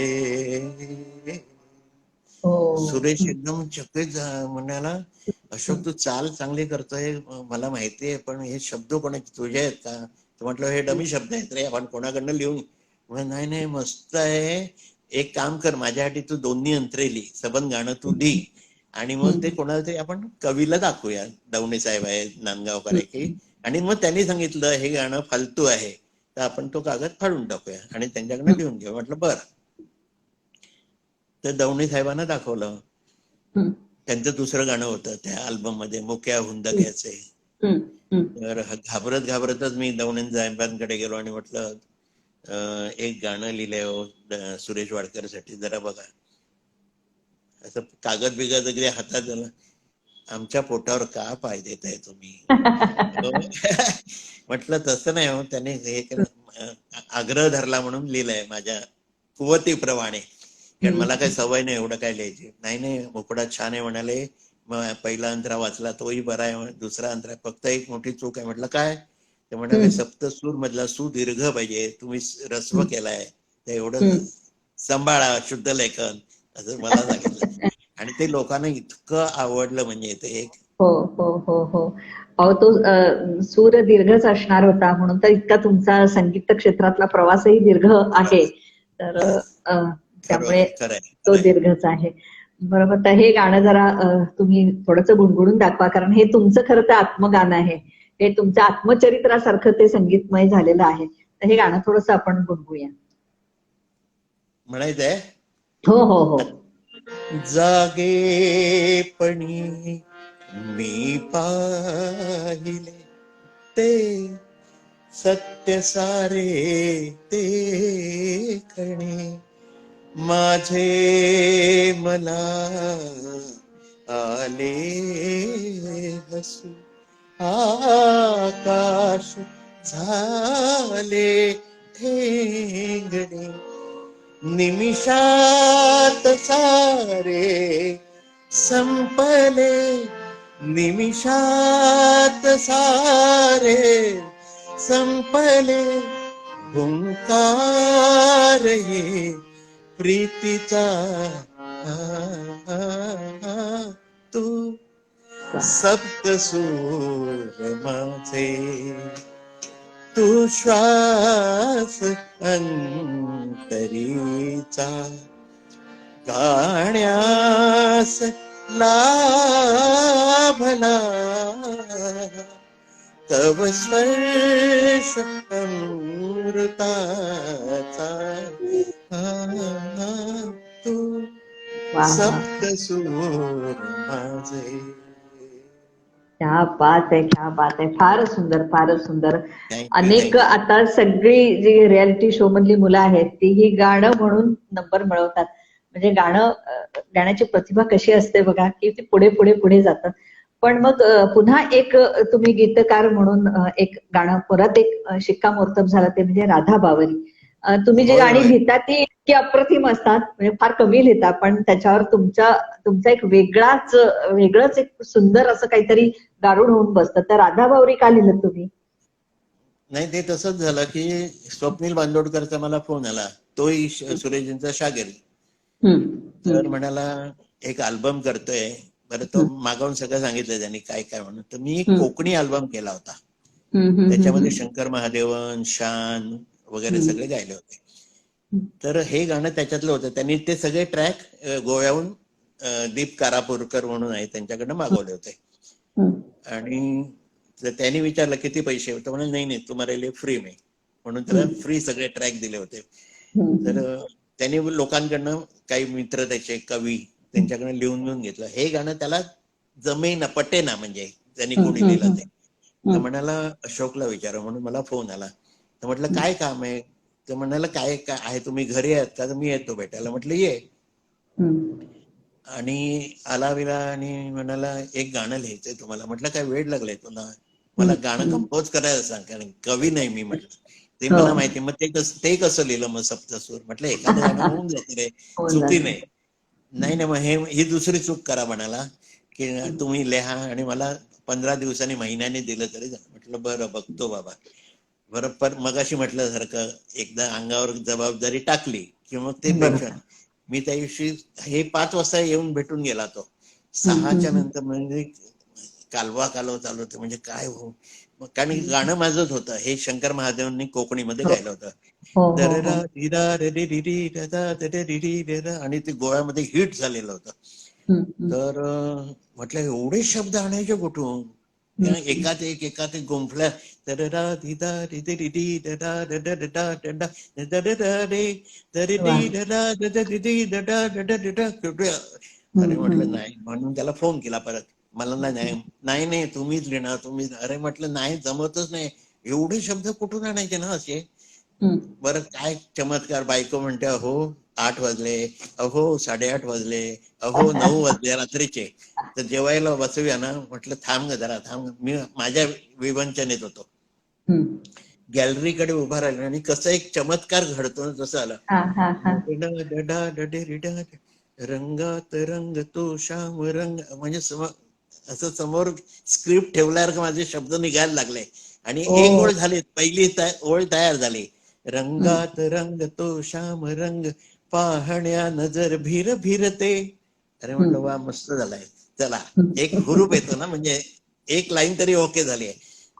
हो. सुरेश एकदम चकित म्हणाला, अशोक तू चाल चांगली करतोय मला माहितीये, पण हे शब्द कोणाचे तुझे आहेत का? म्हटलं हे डमी शब्द आहेत रे, आपण कोणाकडनं लिहून. नाही नाही मस्त आहे, एक काम कर माझ्यासाठी तू दोन्ही अंतरे लिही, सबंध गाणं तू लिही आणि मग ते कोणाला तरी आपण कवीला दाखवूया. दवणे साहेब आहेत नांदगावकर आहे की, आणि मग त्यांनी सांगितलं हे गाणं फालतू आहे तर आपण तो कागद फाडून टाकूया आणि त्यांच्याकडनं लिहून घेऊ. म्हटलं बरं. तर दवणे साहेबांना दाखवलं. त्यांचं दुसरं गाणं होतं त्या अल्बम मध्ये, मुक्या हुंदक्याचे. तर घाबरत घाबरतच मी दवणे साहेबांकडे गेलो आणि म्हटलं एक गाणं लिहिलंय हो सुरेश वाडकर साठी, जरा बघा. असं कागद बिगद वगैरे हातात आलं. आमच्या पोटावर का पाय देताय तुम्ही? म्हटलं तसं नाही हो, त्याने हे आग्रह धरला म्हणून लिहिलंय माझ्या कुवतीप्रमाणे, कारण मला काही सवय नाही एवढं काय लिहायची. नाही नाही मोकळा छान आहे म्हणाले. मग पहिला अंतरा वाचला तोही बरा आहे, दुसरा अंतरा फक्त एक मोठी चूक आहे. म्हटलं काय? ते म्हणाले सप्तसूर मधला सु दीर्घ पाहिजे, तुम्ही रस्व केलाय, ते एवढं सांभाळा, शुद्ध लेखन, असं मला सांगितलं. आणि ते लोकांना इतकं आवडलं म्हणजे ते एक. हो हो हो हो. अहो तो सूर दीर्घच असणार होता, म्हणून तर इतका तुमचा संगीत क्षेत्रातला प्रवासही दीर्घ आहे. तर त्यामुळे खरंय तो खरंय. दीर्घच आहे. बरोबर. तर हे गाणं जरा तुम्ही थोडंसं गुणगुणून दाखवा, कारण हे तुमचं खरं तर आत्मगान आहे. हे तुमच्या आत्मचरित्रासारखं ते संगीतमय झालेलं आहे. तर हे गाणं थोडंसं आपण गुणगुया. म्हणायचंय हो हो हो. जागेपणी मी पाहिले ते सत्य सारे ते कणे, माझे मला आले हसू, आकाश झाले ठेंगणे, निमिषात सारे संपले, निमिषात सारे संपले, हुंकार ये प्रीतीचा तू सप्तसूर माझे, तू श्वास अंतरीचा, गाण्यास लाभला तव स्पर्श अमृताचा, तू सप्तसूर माझे. क्या बात आहे, क्या बात आहे. फारच सुंदर, फारच सुंदर. थँक्यू अनेक थँक्यू. आता सगळी जी रियालिटी शो मधली मुलं आहेत ती ही गाणं म्हणून नंबर मिळवतात. म्हणजे गाण्याची प्रतिभा कशी असते बघा, की ती पुढे पुढे पुढे जातात. पण मग पुन्हा एक तुम्ही गीतकार म्हणून एक गाणं परत एक शिक्कामोर्तब झालं, ते म्हणजे राधा बावरी. तुम्ही जी होय गाणी होय. लिहिता ती इतकी अप्रतिम असतात, म्हणजे फार कमी लिहिता, पण त्याच्यावर तुमचा एक वेगळंच एक सुंदर असं काहीतरी गारुड होऊन बसतं. तर राधा बावरी का लिहिलं तुम्ही? नाही, ते तसंच झालं की स्वप्नील बांदोडकरचा मला फोन आला. तोही सुरेशजींचा शाहीर. हम्म, तर हम्म, म्हणाला एक अल्बम करतोय. बरं, तो हम्म, मागवून सगळं सांगितलं त्यांनी काय काय म्हणून. तर मी एक हम्म, कोकणी अल्बम केला होता. हम्म, हम्म, त्याच्यामध्ये हम्म, शंकर महादेवन, शान वगैरे हम्म, सगळे गायले होते. तर हे गाणं त्याच्यातलं होतं. त्यांनी ते सगळे ट्रॅक गोव्याहून दीप कारापूरकर म्हणून आहे त्यांच्याकडनं मागवले होते. हम्म, आणि त्यांनी विचारलं किती पैसे, तर म्हणाले नाही नाही तुम्हाला लिए फ्री में, म्हणून त्याला हम्म, फ्री सगळे ट्रॅक दिले होते. तर हम्म, त्यांनी लोकांकडनं काही मित्र त्याचे कवी त्यांच्याकडनं लिहून घेतलं. हे गाणं त्याला जमेना पटेना, म्हणजे त्यांनी हम्म, कोणी लिहिलं हम्म, ते. तर म्हणाला अशोकला विचारा, म्हणून मला फोन आला. तर म्हटलं हम्म, काय काम आहे? तर म्हणाला काय काय आहे, तुम्ही घरी आहात का? तर मी येतो भेटायला. म्हटलं ये. हम्म, आणि आला विला आणि म्हणाला एक गाणं लिहायचंय तुम्हाला. म्हटलं काय वेळ लागलाय तुला? मला गाणं हम्म. कंपोज करायला सांग, कारण कवी नाही मी म्हटलं. ते हो. मला माहिती. मग ते कसं लिहिलं मग सप्तसूर? म्हटलं एखादं गाणं होऊन जातं रे, होऊन चुकी जातं. नाही. नाही ना, मग ही दुसरी चूक करा म्हणाला की तुम्ही लिहा आणि मला 15 दिवसांनी महिन्याने दिलं तरी झालं. म्हटलं बरं बघतो बाबा. बरं, पण मगाशी म्हटल्यासारखं एकदा अंगावर जबाबदारी टाकली की मग ते टेन्शन. बरोबर. मी त्या दिवशी हे 5 वाजता येऊन भेटून गेला तो. हम्म, 6च्या हम्म, नंतर म्हणजे कालवा चालू होतं, म्हणजे काय हो. मग कारण गाणं माझंच होतं, हे शंकर महादेवांनी कोकणीमध्ये हो, गायलं होतं. हो, हो, हो. दररा दिदा रे रे री री ददा ददा री री रे रा, आणि ते गोव्यामध्ये हिट झालेलं होतं. हम्म, हम्म, तर म्हटलं एवढे शब्द आणायचे कुठून? हम्म. एकात एक गुंफल्या. दररा दिदा रे रे री री ददा ददा ददा ददा ददा रे दरी री वा. ददा ददा री री ददा ददा ददा. अरे हम्म, म्हटलं हम्म, नाही, म्हणून त्याला फोन केला परत. मला नाही नाही नाही तुम्हीच लिहिणार तुम्ही. अरे म्हटलं नाही जमतच नाही, एवढे शब्द कुठून आणायचे ना असे. हम्म. बरं काय चमत्कार, बायको म्हणते अहो 8 वाजले, अहो 8:30 वाजले, अहो 9 वाजले रात्रीचे, तर जेवायला बसूया ना. म्हटलं थांब ग जरा थांब. मी माझ्या विवंचनेत होतो. हम्म. गॅलरीकडे उभा राहिला आणि कसं एक चमत्कार घडतो ना तसं आलं. हा, हा, हा. रंगात रंग तो श्याम रंग, म्हणजे असं समोर स्क्रिप्ट ठेवल्यावर माझे शब्द निघायला लागले. आणि ओ. एक ओळ झाली, पहिली ओळ तयार झाली. हम्म, रंगात रंग तो श्याम रंग, पाहण्या नजर भीर भीरते. अरे म्हटलं हम्म, वा मस्त झालाय. चला, हम्म. एक हुरूप येतो ना, म्हणजे एक लाईन तरी ओके झाली आहे.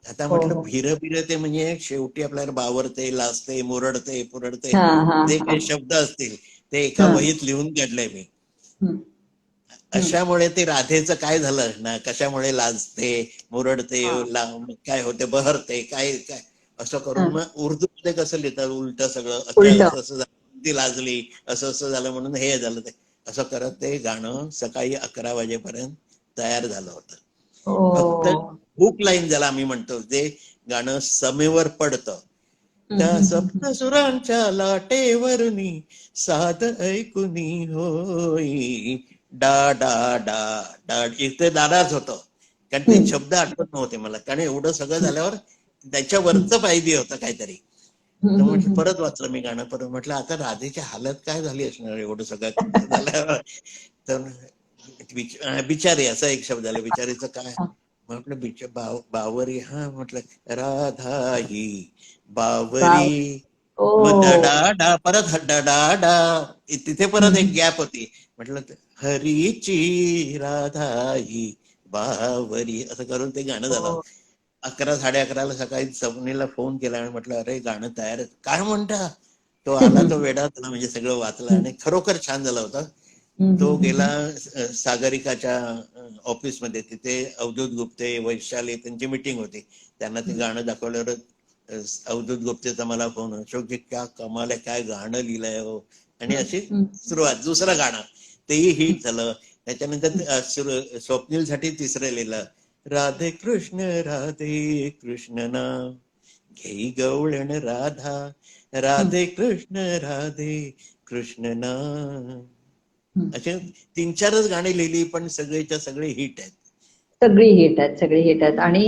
आता हो, म्हटलं हो. भीर भीरते म्हणजे शेवटी आपल्याला बावरते, लाजते, मुरडते, पुरडते, हा, हा, जे हा, काही शब्द असतील ते एका हा. वहीत लिहून काढलंय मी. हम्म, हम्म. अशामुळे ते राधेचं काय झालं ना, कशामुळे लाजते, मुरडते, हा, काय होते, बहरते, काय काय असं हा. करून मग उर्दू मध्ये कसं लिहितात उलट सगळं. अच्छा उलट. असं असं झालं, ती लाजली, असं असं झालं म्हणून हे झालं ते. असं करत ते गाणं सकाळी 11 वाजेपर्यंत तयार झालं होतं. फक्त ओ. हुक लाईन ज्याला आम्ही म्हणतो, जे गाणं समेवर पडतं. हम्म, त्या हम्म, हम्म. सप्तसुरांच्या लाटेवरनी साध ऐकुनी होई, डा डा डा डा. इथे दादाच होतं, कारण ते हम्म, शब्द आठवत नव्हते मला, कारण एवढं सगळं हम्म, झाल्यावर हम्म, त्याच्यावरचं पाहिजे होतं काहीतरी. तर हम्म, म्हटलं हम्म. परत वाचलं मी गाणं. परत म्हटलं आता राधेची हालत काय झाली असणार एवढं सगळं झाल्यावर. तर बिचारी असा एक शब्द झाला. बिचारीचं काय हा. म्हटलं? बावरी. हा म्हटलं राधा ही वाव. बावरी. ओ. मग डा परत डा. तिथे परत एक हम्म. गॅप होती. म्हटलं हरीची राधा ही बावरी, असं करून ते गाणं झालं. ओ. 11, 11:30 सकाळी सवनीला फोन केला आणि म्हटलं अरे गाणं तयार आहे. काय म्हणता? तो आला, तो वेडा झाला, म्हणजे सगळं वाचलं आणि खरोखर छान झालं होतं. हम्म, तो हम्म, गेला हम्म. सागरिकाच्या ऑफिसमध्ये. तिथे अवधूत गुप्ते, वैशाली त्यांची मीटिंग होती. त्यांना ते गाणं दाखवल्यावर अवधूत गुप्तेचा मला फोन, अशोकजी क्या कमाल आहे, काय गाणं लिहिलंय हो. आणि अशी हम्म, सुरुवात. दुसरं गाणं तेही हिट झालं. त्याच्यानंतर स्वप्नीलसाठी तिसरं लिहिलं, राधे कृष्ण नाम घेई गवळण राधा, हम्म, राधे कृष्ण नाम. हम्म. असे 3-4च गाणी लिहिली, पण सगळेच्या सगळे हिट आहेत. सगळी हिट आहेत, सगळी हिट आहेत. आणि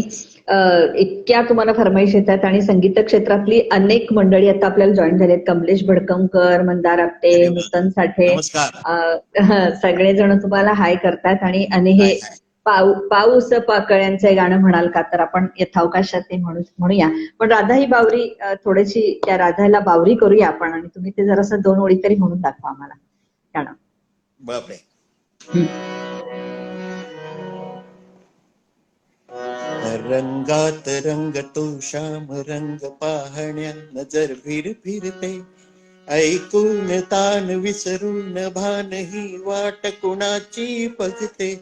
इतक्या तुम्हाला फरमाईश येतात आणि संगीत क्षेत्रातली अनेक मंडळी आता आपल्याला जॉईन झालेत. कमलेश भडकमकर, मंदार आपटे, अरे वा, नूतन साठे, नमस्कार. सगळेजण तुम्हाला हाय करतात. आणि हे हाय हाय. पाऊस पाकळ्यांचे गाणं म्हणाल का, तर आपण यथावकाशात ते म्हणूया. पण राधा ही बावरी, थोडीशी त्या राधाला बावरी करूया आपण, आणि तुम्ही ते जरासं 2 ओळी तरी म्हणून दाखवा आम्हाला गाणं. बापरे. रंगात रंग तो श्याम रंग पाहण्या नजर फिरते, ऐकून तान विसरून भान ही वाट कुणाची बघते,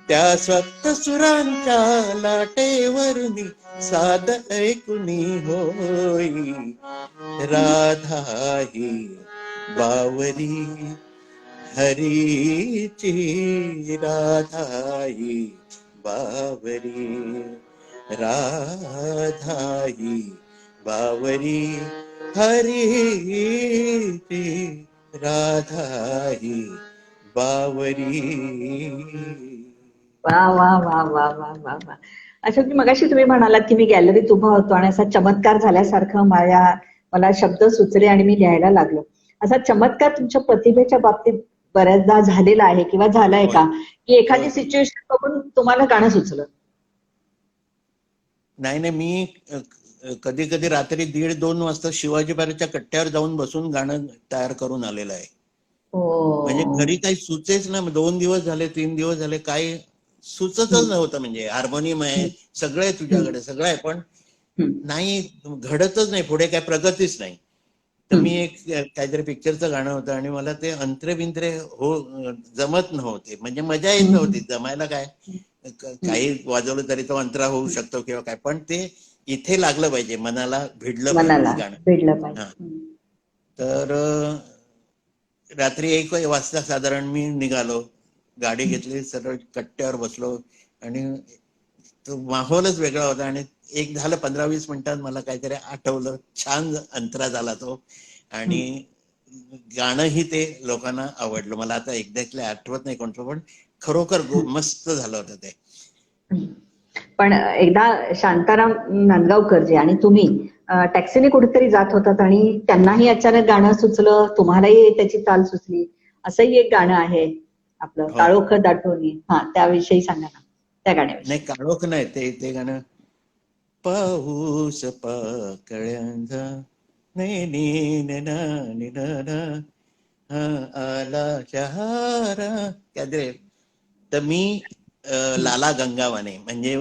त्या स्वस्त सुरांच्या लाटेवरुनी साद ऐकुनी होई, राधा ही बावरी हरीची, राधा ही बावरी, राधा ही बावरी हरीची, राधा ही बावरी. वा वा वा वा वा वा वा. अशोक, मगाशी तुम्ही म्हणालात की मी गॅलरीत उभा होतो आणि असा चमत्कार झाल्यासारखं मला शब्द सुचले आणि मी लिहायला लागलो. असा चमत्कार तुमच्या प्रतिभेच्या बाबतीत बऱ्याचदा झालेला आहे किंवा झालाय का, की एखादी सिच्युएशन बघून तुम्हाला गाणं सुचलं? नाही, मी कधी कधी रात्री 1:30-2 वाजता शिवाजी पार्कच्या कट्ट्यावर जाऊन बसून गाणं तयार करून आलेलं आहे. म्हणजे घरी काही सुचेच ना, 2 दिवस झाले, 3 दिवस झाले, काही सुचतच नव्हतं. म्हणजे हार्मोनियम आहे, सगळं आहे तुझ्याकडे, सगळं आहे, पण नाही, घडतच नाही, पुढे काय प्रगतीच नाही. तर मी एक काहीतरी पिक्चरचं गाणं होतं आणि मला ते अंतरे बिंतरे जमत नव्हते. म्हणजे मजा येत नव्हती. जमायला काय, काही वाजवलं तरी तो अंतरा होऊ शकतो किंवा काय, पण ते इथे लागलं पाहिजे, मनाला भिडलं पाहिजे गाणं. हा, तर रात्री 1 वाजता साधारण मी निघालो, गाडी घेतली, सरळ कट्ट्यावर बसलो आणि तो माहोलच वेगळा होता. आणि एक झालं 15-20 मिनिटात मला काहीतरी आठवलं, छान अंतरा झाला तो, आणि गाणंही ते लोकांना आवडलं. मला आता एक्झॅक्टली आठवत नाही कोणतं, पण खरोखर मस्त झालं होतं ते. पण एकदा शांताराम नांदगावकर आणि तुम्ही टॅक्सीने कुठेतरी जात होतात आणि त्यांनाही अचानक गाणं सुचलं, तुम्हालाही त्याची चाल सुचली. असंही एक गाणं आहे आपलं, काळोख दाटोनी. हा, त्याविषयी सांगा ना, त्या गाण्याविषयी. नाही, काळोख नाही, ते गाणं, पाऊस पाकळ्यांचा आला शहारा, काहीतरी. तर मी लाला गंगावाने म्हणजे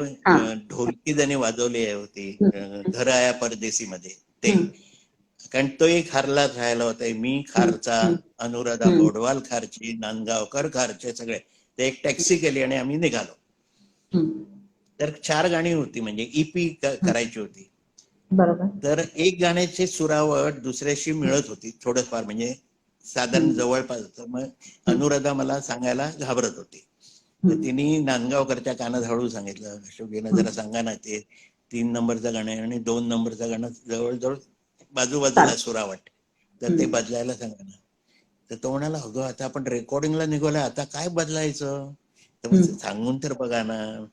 ढोलकी ज्याने वाजवली होती घराया परदेसी मध्ये, ते, कारण तो एक खारला राहायला होता. मी खारचा, अनुराधा गोडवाल खारची, नांदगावकर खारचे, सगळे. ते एक टॅक्सी केली आणि आम्ही निघालो. तर 4 गाणी होती, म्हणजे ईपी करायची होती. बरोबर. तर एक गाण्याची सुरावट दुसऱ्याशी मिळत होती थोडंफार, म्हणजे साधारण जवळपास. मग अनुराधा मला सांगायला घाबरत होती. तर तिने नांदगावकरच्या कानात हळू सांगितलं, अशोकजीनं जरा सांगा ना, ते 3 नंबरचं गाणं आहे आणि 2 नंबरचं गाणं जवळजवळ बाजूबाजूला सुरावट, तर ते बदलायला सांगा ना. तर तो म्हणाला, अगं आता आपण रेकॉर्डिंगला निघालोय, आता काय बदलायचं, तर सांगून तर बघा ना.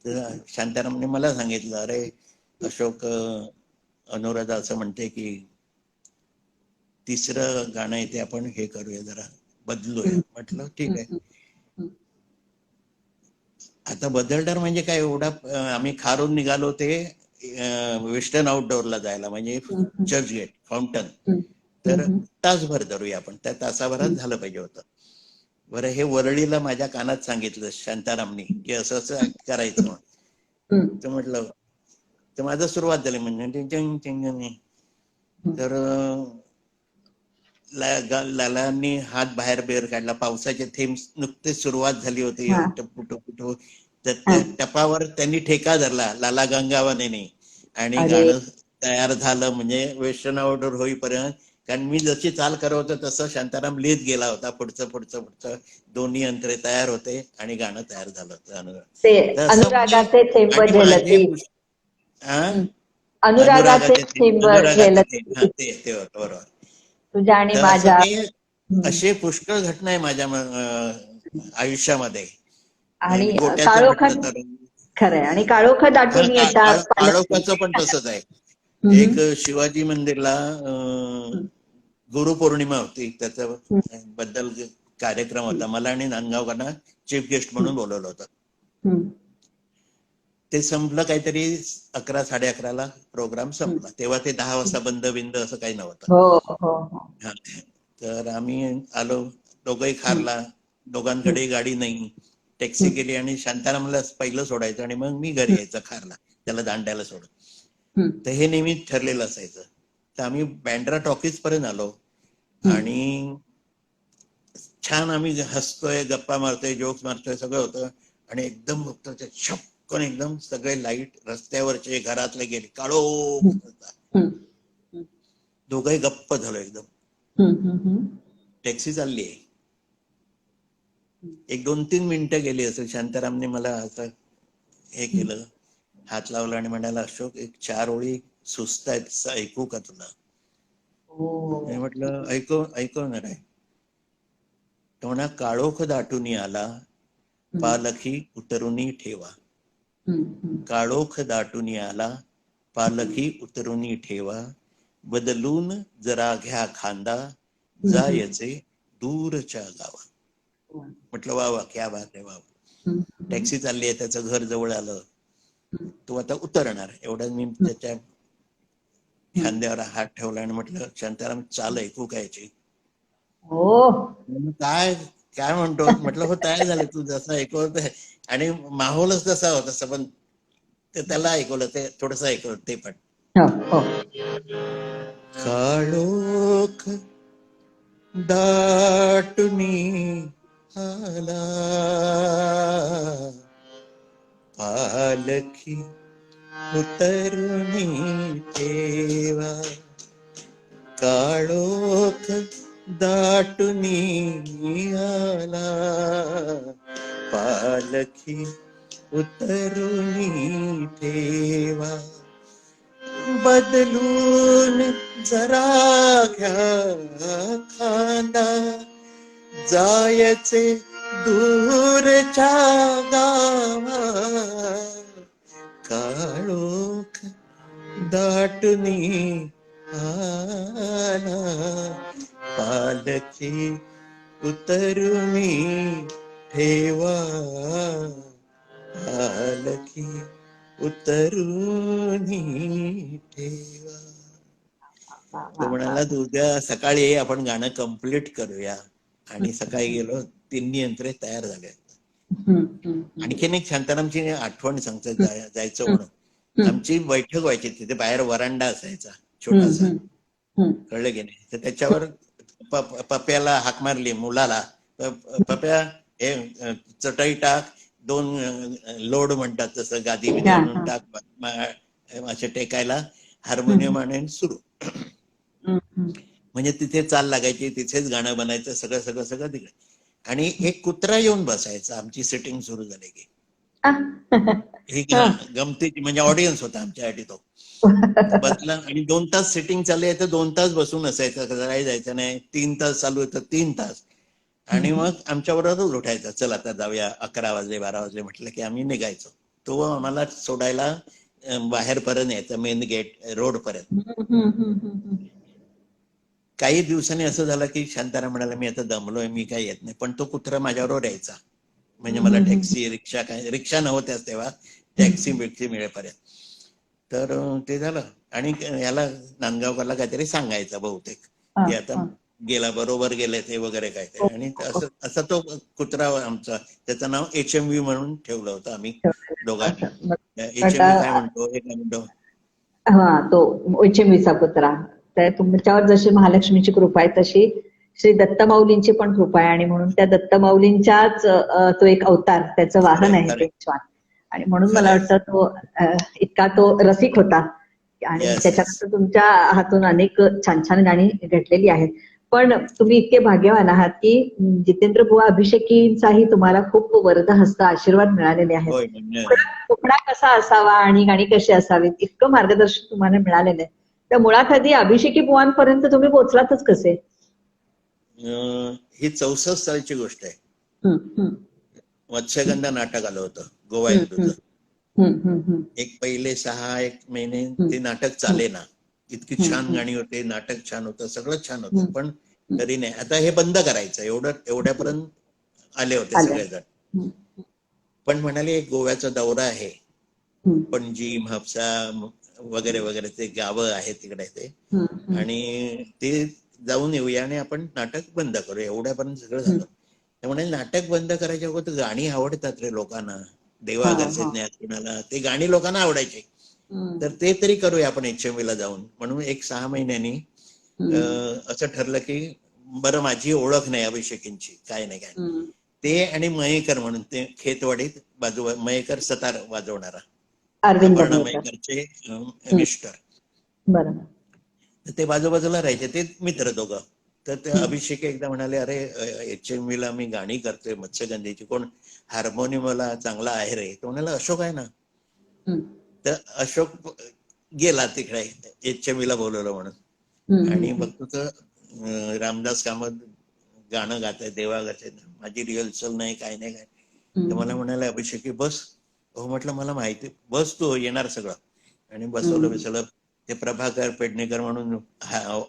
तर शांतारामने मला सांगितलं, अरे अशोक, अनुराधा असं म्हणते की 3रं गाणं आहे ते आपण हे करूया, जरा बदलूया. म्हटलं ठीक आहे. आता बदलणार म्हणजे काय, एवढा आम्ही खारून निघालो ते वेस्टर्न आउटडोअरला जायला, म्हणजे चर्चगेट फाउंटन. तर तासभर धरूया आपण, त्या तासाभरात झालं पाहिजे होतं. बरं, हे वरळीला माझ्या कानात सांगितलं शांतारामनी की असं असं करायचं. तर म्हटलं, तर माझं सुरुवात झाली म्हणजे, तर लालांनी हात बाहेर काढला, पावसाचे थेंब नुकतेच सुरुवात झाली होती, टपू तर टपावर त्यांनी ठेका धरला लाला गंगावाने, आणि गाणं तयार झालं. म्हणजे वेस्टर्न आउटडोअर होईपर्यंत, कारण मी जशी चाल करत होतो तसं शांताराम लिहित गेला होता, पुढचं दोन्ही अंतरे तयार होते आणि गाणं तयार झालं होतं. अनुरागाचे थेंब झेलती, अनुरागाचे थेंब झेलती, ते होतं, बरोबर. तुझ्या आणि माझ्या. असे पुष्कळ घटना आहे माझ्या आयुष्यामध्ये. आणि गोट्याचं काळोखात म्हटलं तर खरंय, आणि काळोखात दाटून येतात पालखी. काळोखाचं पण तसंच आहे. हम्म, एक शिवाजी मंदिरला गुरुपौर्णिमा होती, त्याच्या हम्म, बद्दल कार्यक्रम होता. मला आणि नांदगावकरांना चीफ गेस्ट म्हणून बोलवलं होतं. हम्म, ते संपलं काहीतरी 11-11:30ला प्रोग्राम हम्म. संपला. तेव्हा ते 10 वाजता बंद बिंद असं काही नव्हतं. हो हो हो. हा. तर आम्ही आलो, दोघंही हम्म, खारला, हम्म, दोघांकडे गाडी नाही, टॅक्सी हम्म, केली आणि शांतारामला पहिलं सोडायचं आणि मग मी घरी यायचं खारला, त्याला दांड्याला सोडून. हम्म, तर हे नेहमी ठरलेलं असायचं. तर आम्ही बँड्रा टॉकीज पर्यंत आलो हम्म, आणि छान आम्ही हसतोय, गप्पा मारतोय, जोक्स मारतोय, सगळं होतं. आणि एकदम बघतो ते छपकन एकदम सगळे लाईट रस्त्यावरचे घरातले गेले, काळोख हम्म, होता. हम्म, दोघंही गप्प झालो एकदम. हम्म, हम्म, टॅक्सी चालली आहे. 1-2-3 मिनिटं गेली असेल, शांतारामने मला असं हे केलं, हात लावला आणि म्हणाला, अशोक, एक 4 ओळी सुस्त आहेत, ऐकू का तुला? हो. मी म्हटलं, ऐकवणार आहे. तो म्हणा, काळोख दाटून आला, हम्म, पालखी उतरुनी ठेवा. हम्म, हम्म, काळोख दाटून आला, पालखी उतरुनी ठेवा. बदलून जरा घ्या खांदा, हम्म, जायचे दूरच्या गावा. हम्म, म्हटलं, वा वा, क्या बात आहे, वा. हम्म, टॅक्सी चालली आहे, त्याचं घर जवळ आलं, तो आता उतरणार. एवढ्यात मी त्याच्या हम्म. खांद्यावर हात ठेवला आणि म्हटलं, शांताराम, चाल ऐकू का याची? हो. काय काय म्हणतो? म्हटलं, हो, तयार झाले, तू जसं ऐकवत आहे. आणि माहोलच तसा होता. तसं पण ते त्याला ऐकवलं, ते थोडस ऐकवलं ते पण. हो हो. काळोख दाटुनी आला, पालखी उतरुनी ठेवा. काळोख दाटुनी आला, पालखी उतरुनी ठेवा. बदलून जरा घ्या खांदा, जायचे दूरच्या गावा. काळोख दाटुनी आला, पालखी उतरुनी ठेवा. पालखी उतरुनी ठेवा. वा तो वा वा. म्हणाला, उद्या सकाळी आपण गाणं कम्प्लीट करूया. आणि सकाळी गेलो, तिन्ही यंत्रे तयार झाले. हम्म, हम्म, हम्म, आणखीन एक शांतारामची आठवण सांगतो, जायचं हम्म, म्हणून. हम्म, आमची बैठक व्हायची तिथे, बाहेर वरांडा असायचा हम्म, छोटासा, हम्म, हम्म. कळलं की नाही? तर त्याच्यावर पप्याला हाक मारली, मुलाला, पप्या, हे चटई टाक, 2 लोड म्हणतात तसं, गादी बिदी हा, आणून हा. टाक, असे टेकायला. हम्म, हार्मोनियम आणि सुरू. हम्म, हम्म. म्हणजे तिथे चाल लागायची, तिथेच गाणं बनायचं, सगळं सगळं सगळं तिकडे. आणि एक कुत्रा येऊन बसायचा आमची सेटिंग सुरू झाली की. ही हा. गमतीची म्हणजे ऑडियन्स होता आमच्यासाठी तो. बसला आणि 2 तास सेटिंग चालू आहे, तर 2 तास बसून असायचं, जराही जायचं नाही. 3 तास चालू आहे तर 3 तास. आणि मग आमच्या बरोबरच उठायचा, चल आता जाऊया, 11 वाजले 12 वाजले म्हटलं की आम्ही निघायचो. तो आम्हाला सोडायला बाहेर पर्यंत यायचा, मेन गेट रोड पर्यंत. हम्म, हम्म, हम्म. काही दिवसांनी असं झालं की शांताराम म्हणाला, मी आता दमलोय, मी काही येत नाही. पण तो कुत्रा माझ्याबरोबर यायचा. म्हणजे मला टॅक्सी, रिक्षा, काय रिक्षा नव्हत्याच तेव्हा, टॅक्सी मिळेपर्यंत. तर ते झालं. आणि याला नांदगावकरला काहीतरी सांगायचं बहुतेक, हा, की आता हा. गेला, बरोबर गेले ते वगैरे काहीतरी. आणि असं तो कुत्रा आमचा, त्याचं नाव HMV म्हणून ठेवलं होतं आम्ही दोघांनी. अच्छा. मग आता HMV काय म्हणतो, हे काय म्हणतो? हा, तो ओचेमीचा पुत्रा. तर तुमच्यावर जशी महालक्ष्मीची कृपा आहे, तशी श्री दत्तमाऊलींची पण कृपा आहे. आणि म्हणून त्या दत्तमाऊलींच्याच तो एक अवतार, त्याचं वाहन आहे खरंय, ते श्वान. आणि म्हणून मला खरंय. वाटतं तो इतका तो रसिक होता. आणि येस, येस. त्याच्यानंतर तुमच्या हातून अनेक छान छान गाणी घडलेली आहेत. पण तुम्ही इतके भाग्यवान आहात की जितेंद्र बुवा अभिषेकींचाही तुम्हाला खूप वरदहस्त आशीर्वाद मिळालेले आहेत. होय, म्हणजे कोकणा कसा असावा आणि गाणी कशी असावीत, इतकं मार्गदर्शन तुम्हाला मिळालेलं आहे. तर मुळात आधी अभिषेकी बुवांपर्यंत तुम्ही पोहोचलातच कसे? ही 64 सालची गोष्ट आहे. हम्म, हम्म, मत्स्यगंधा नाटक आलं होतं गोवा हम्म, हिंदूचं. एक पहिले 6 महिने ते नाटक चाले ना, इतकी छान गाणी होते, नाटक छान होतं, सगळं छान होतं, पण तरी नाही. आता हे बंद करायचं एवढ्यापर्यंत आले होते आलं. सगळेजण. पण म्हणाले एक गोव्याचा दौरा आहे, पणजी, म्हापसा वगैरे वगैरे ते गावं आहेत तिकडे ते, आणि ते जाऊन येऊया आणि आपण नाटक बंद करू. एवढ्यापर्यंत सगळं झालं. त्यामुळे नाटक बंद करायच्या अगोदर गाणी आवडतात रे लोकांना, देवाघरचे ज्ञात कुणाला ते गाणी लोकांना आवडायचे, तर ते तरी करूया आपण HMV ला जाऊन. म्हणून एक 6 महिन्यांनी असं ठरलं की बरं, माझी ओळख नाही अभिषेकींची, काय नाही काय, ते आणि मयेकर म्हणून ते खेतवाडीत बाजू, मयेकर सतार वाजवणारा, अरविंद अपर्णा मयेकर. मयेकरचे मिस्टर, बरोबर. ते बाजूबाजूला राहायचे, ते मित्र दोघं. तर ते अभिषेक एकदा म्हणाले, अरे HMV ला मी गाणी करतोय मत्स्यगंधेची, कोण हार्मोनियमला चांगला आहे रे? तो म्हणाला अशोक आहे ना. तर अशोक गेला तिकडे, HMV ला बोलवलं म्हणून, आणि बघतो तर रामदास कामत गाणं गात आहे देवाघरचे. माझी रिहर्सल नाही, काय नाही काय. तर मला म्हणाले, अभिषेकी बस. हो म्हटलं, मला माहिती, बस तू, येणार सगळं. आणि बसवलं. ते प्रभाकर पेडणेकर म्हणून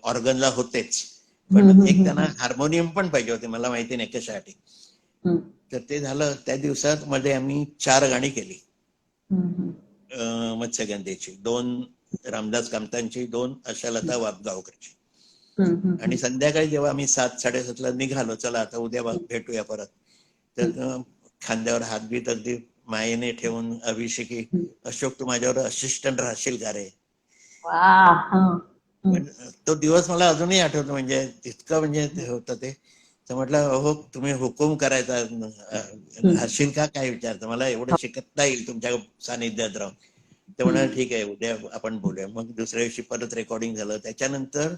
ऑर्गनला होतेच, पण एक त्यांना हार्मोनियम पण पाहिजे होते, मला माहिती नाही कशासाठी. तर ते झालं. त्या दिवसात मध्ये आम्ही 4 गाणी केली मत्स्यगंधेची, 2 रामदास कामतांची, 2 आशालता वाबगावकरची. आणि संध्याकाळी जेव्हा आम्ही 7-7:30 निघालो, चला आता उद्या भेटूया परत, तर खांद्यावर हातबीत अगदी मायेने ठेवून अभिषेकी, अशोक तू माझ्यावर असिस्टंट राहशील का रे? तो दिवस मला अजूनही आठवतो, म्हणजे इतकं म्हणजे होतं ते. तर म्हटलं, हो तुम्ही हुकूम करायचा, राहशील का काय विचारतं, मला एवढं शिकता येईल तुमच्या सानिध्यात राहून. ते म्हणाले ठीक आहे, उद्या आपण बोलूया. मग दुसऱ्या दिवशी परत रेकॉर्डिंग झालं. त्याच्यानंतर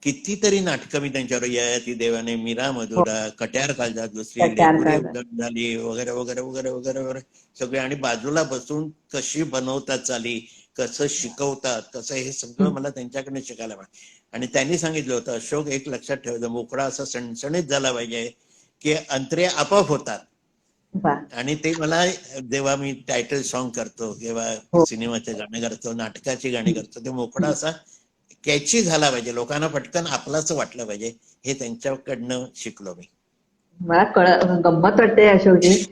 कितीतरी नाटकं मी त्यांच्यावर, ययाती देवाने, मीरा मधुरा, कट्यार काळजात दुसरी, लेकुरे उदट झाली, वगैरे वगैरे वगैरे वगैरे वगैरे सगळे. आणि बाजूला बसून कशी बनवतात चाली, कसं शिकवतात, कसं, हे सगळं मला त्यांच्याकडे शिकायला मिळालं. आणि त्यांनी सांगितलं होतं, अशोक एक लक्षात ठेवायचं, मोकळा असा सणसणीत झाला पाहिजे की अंतरे आपोआप होतात. आणि ते मला जेव्हा मी टायटल सॉन्ग करतो किंवा सिनेमाचे गाणे करतो, नाटकाची गाणी करतो, ते मोकळा असा कॅची झाला पाहिजे, लोकांना पटकन आपलाच वाटलं पाहिजे. हे त्यांच्याकडनं शिकलो मी. मला गंमत वाटते अशोकजी,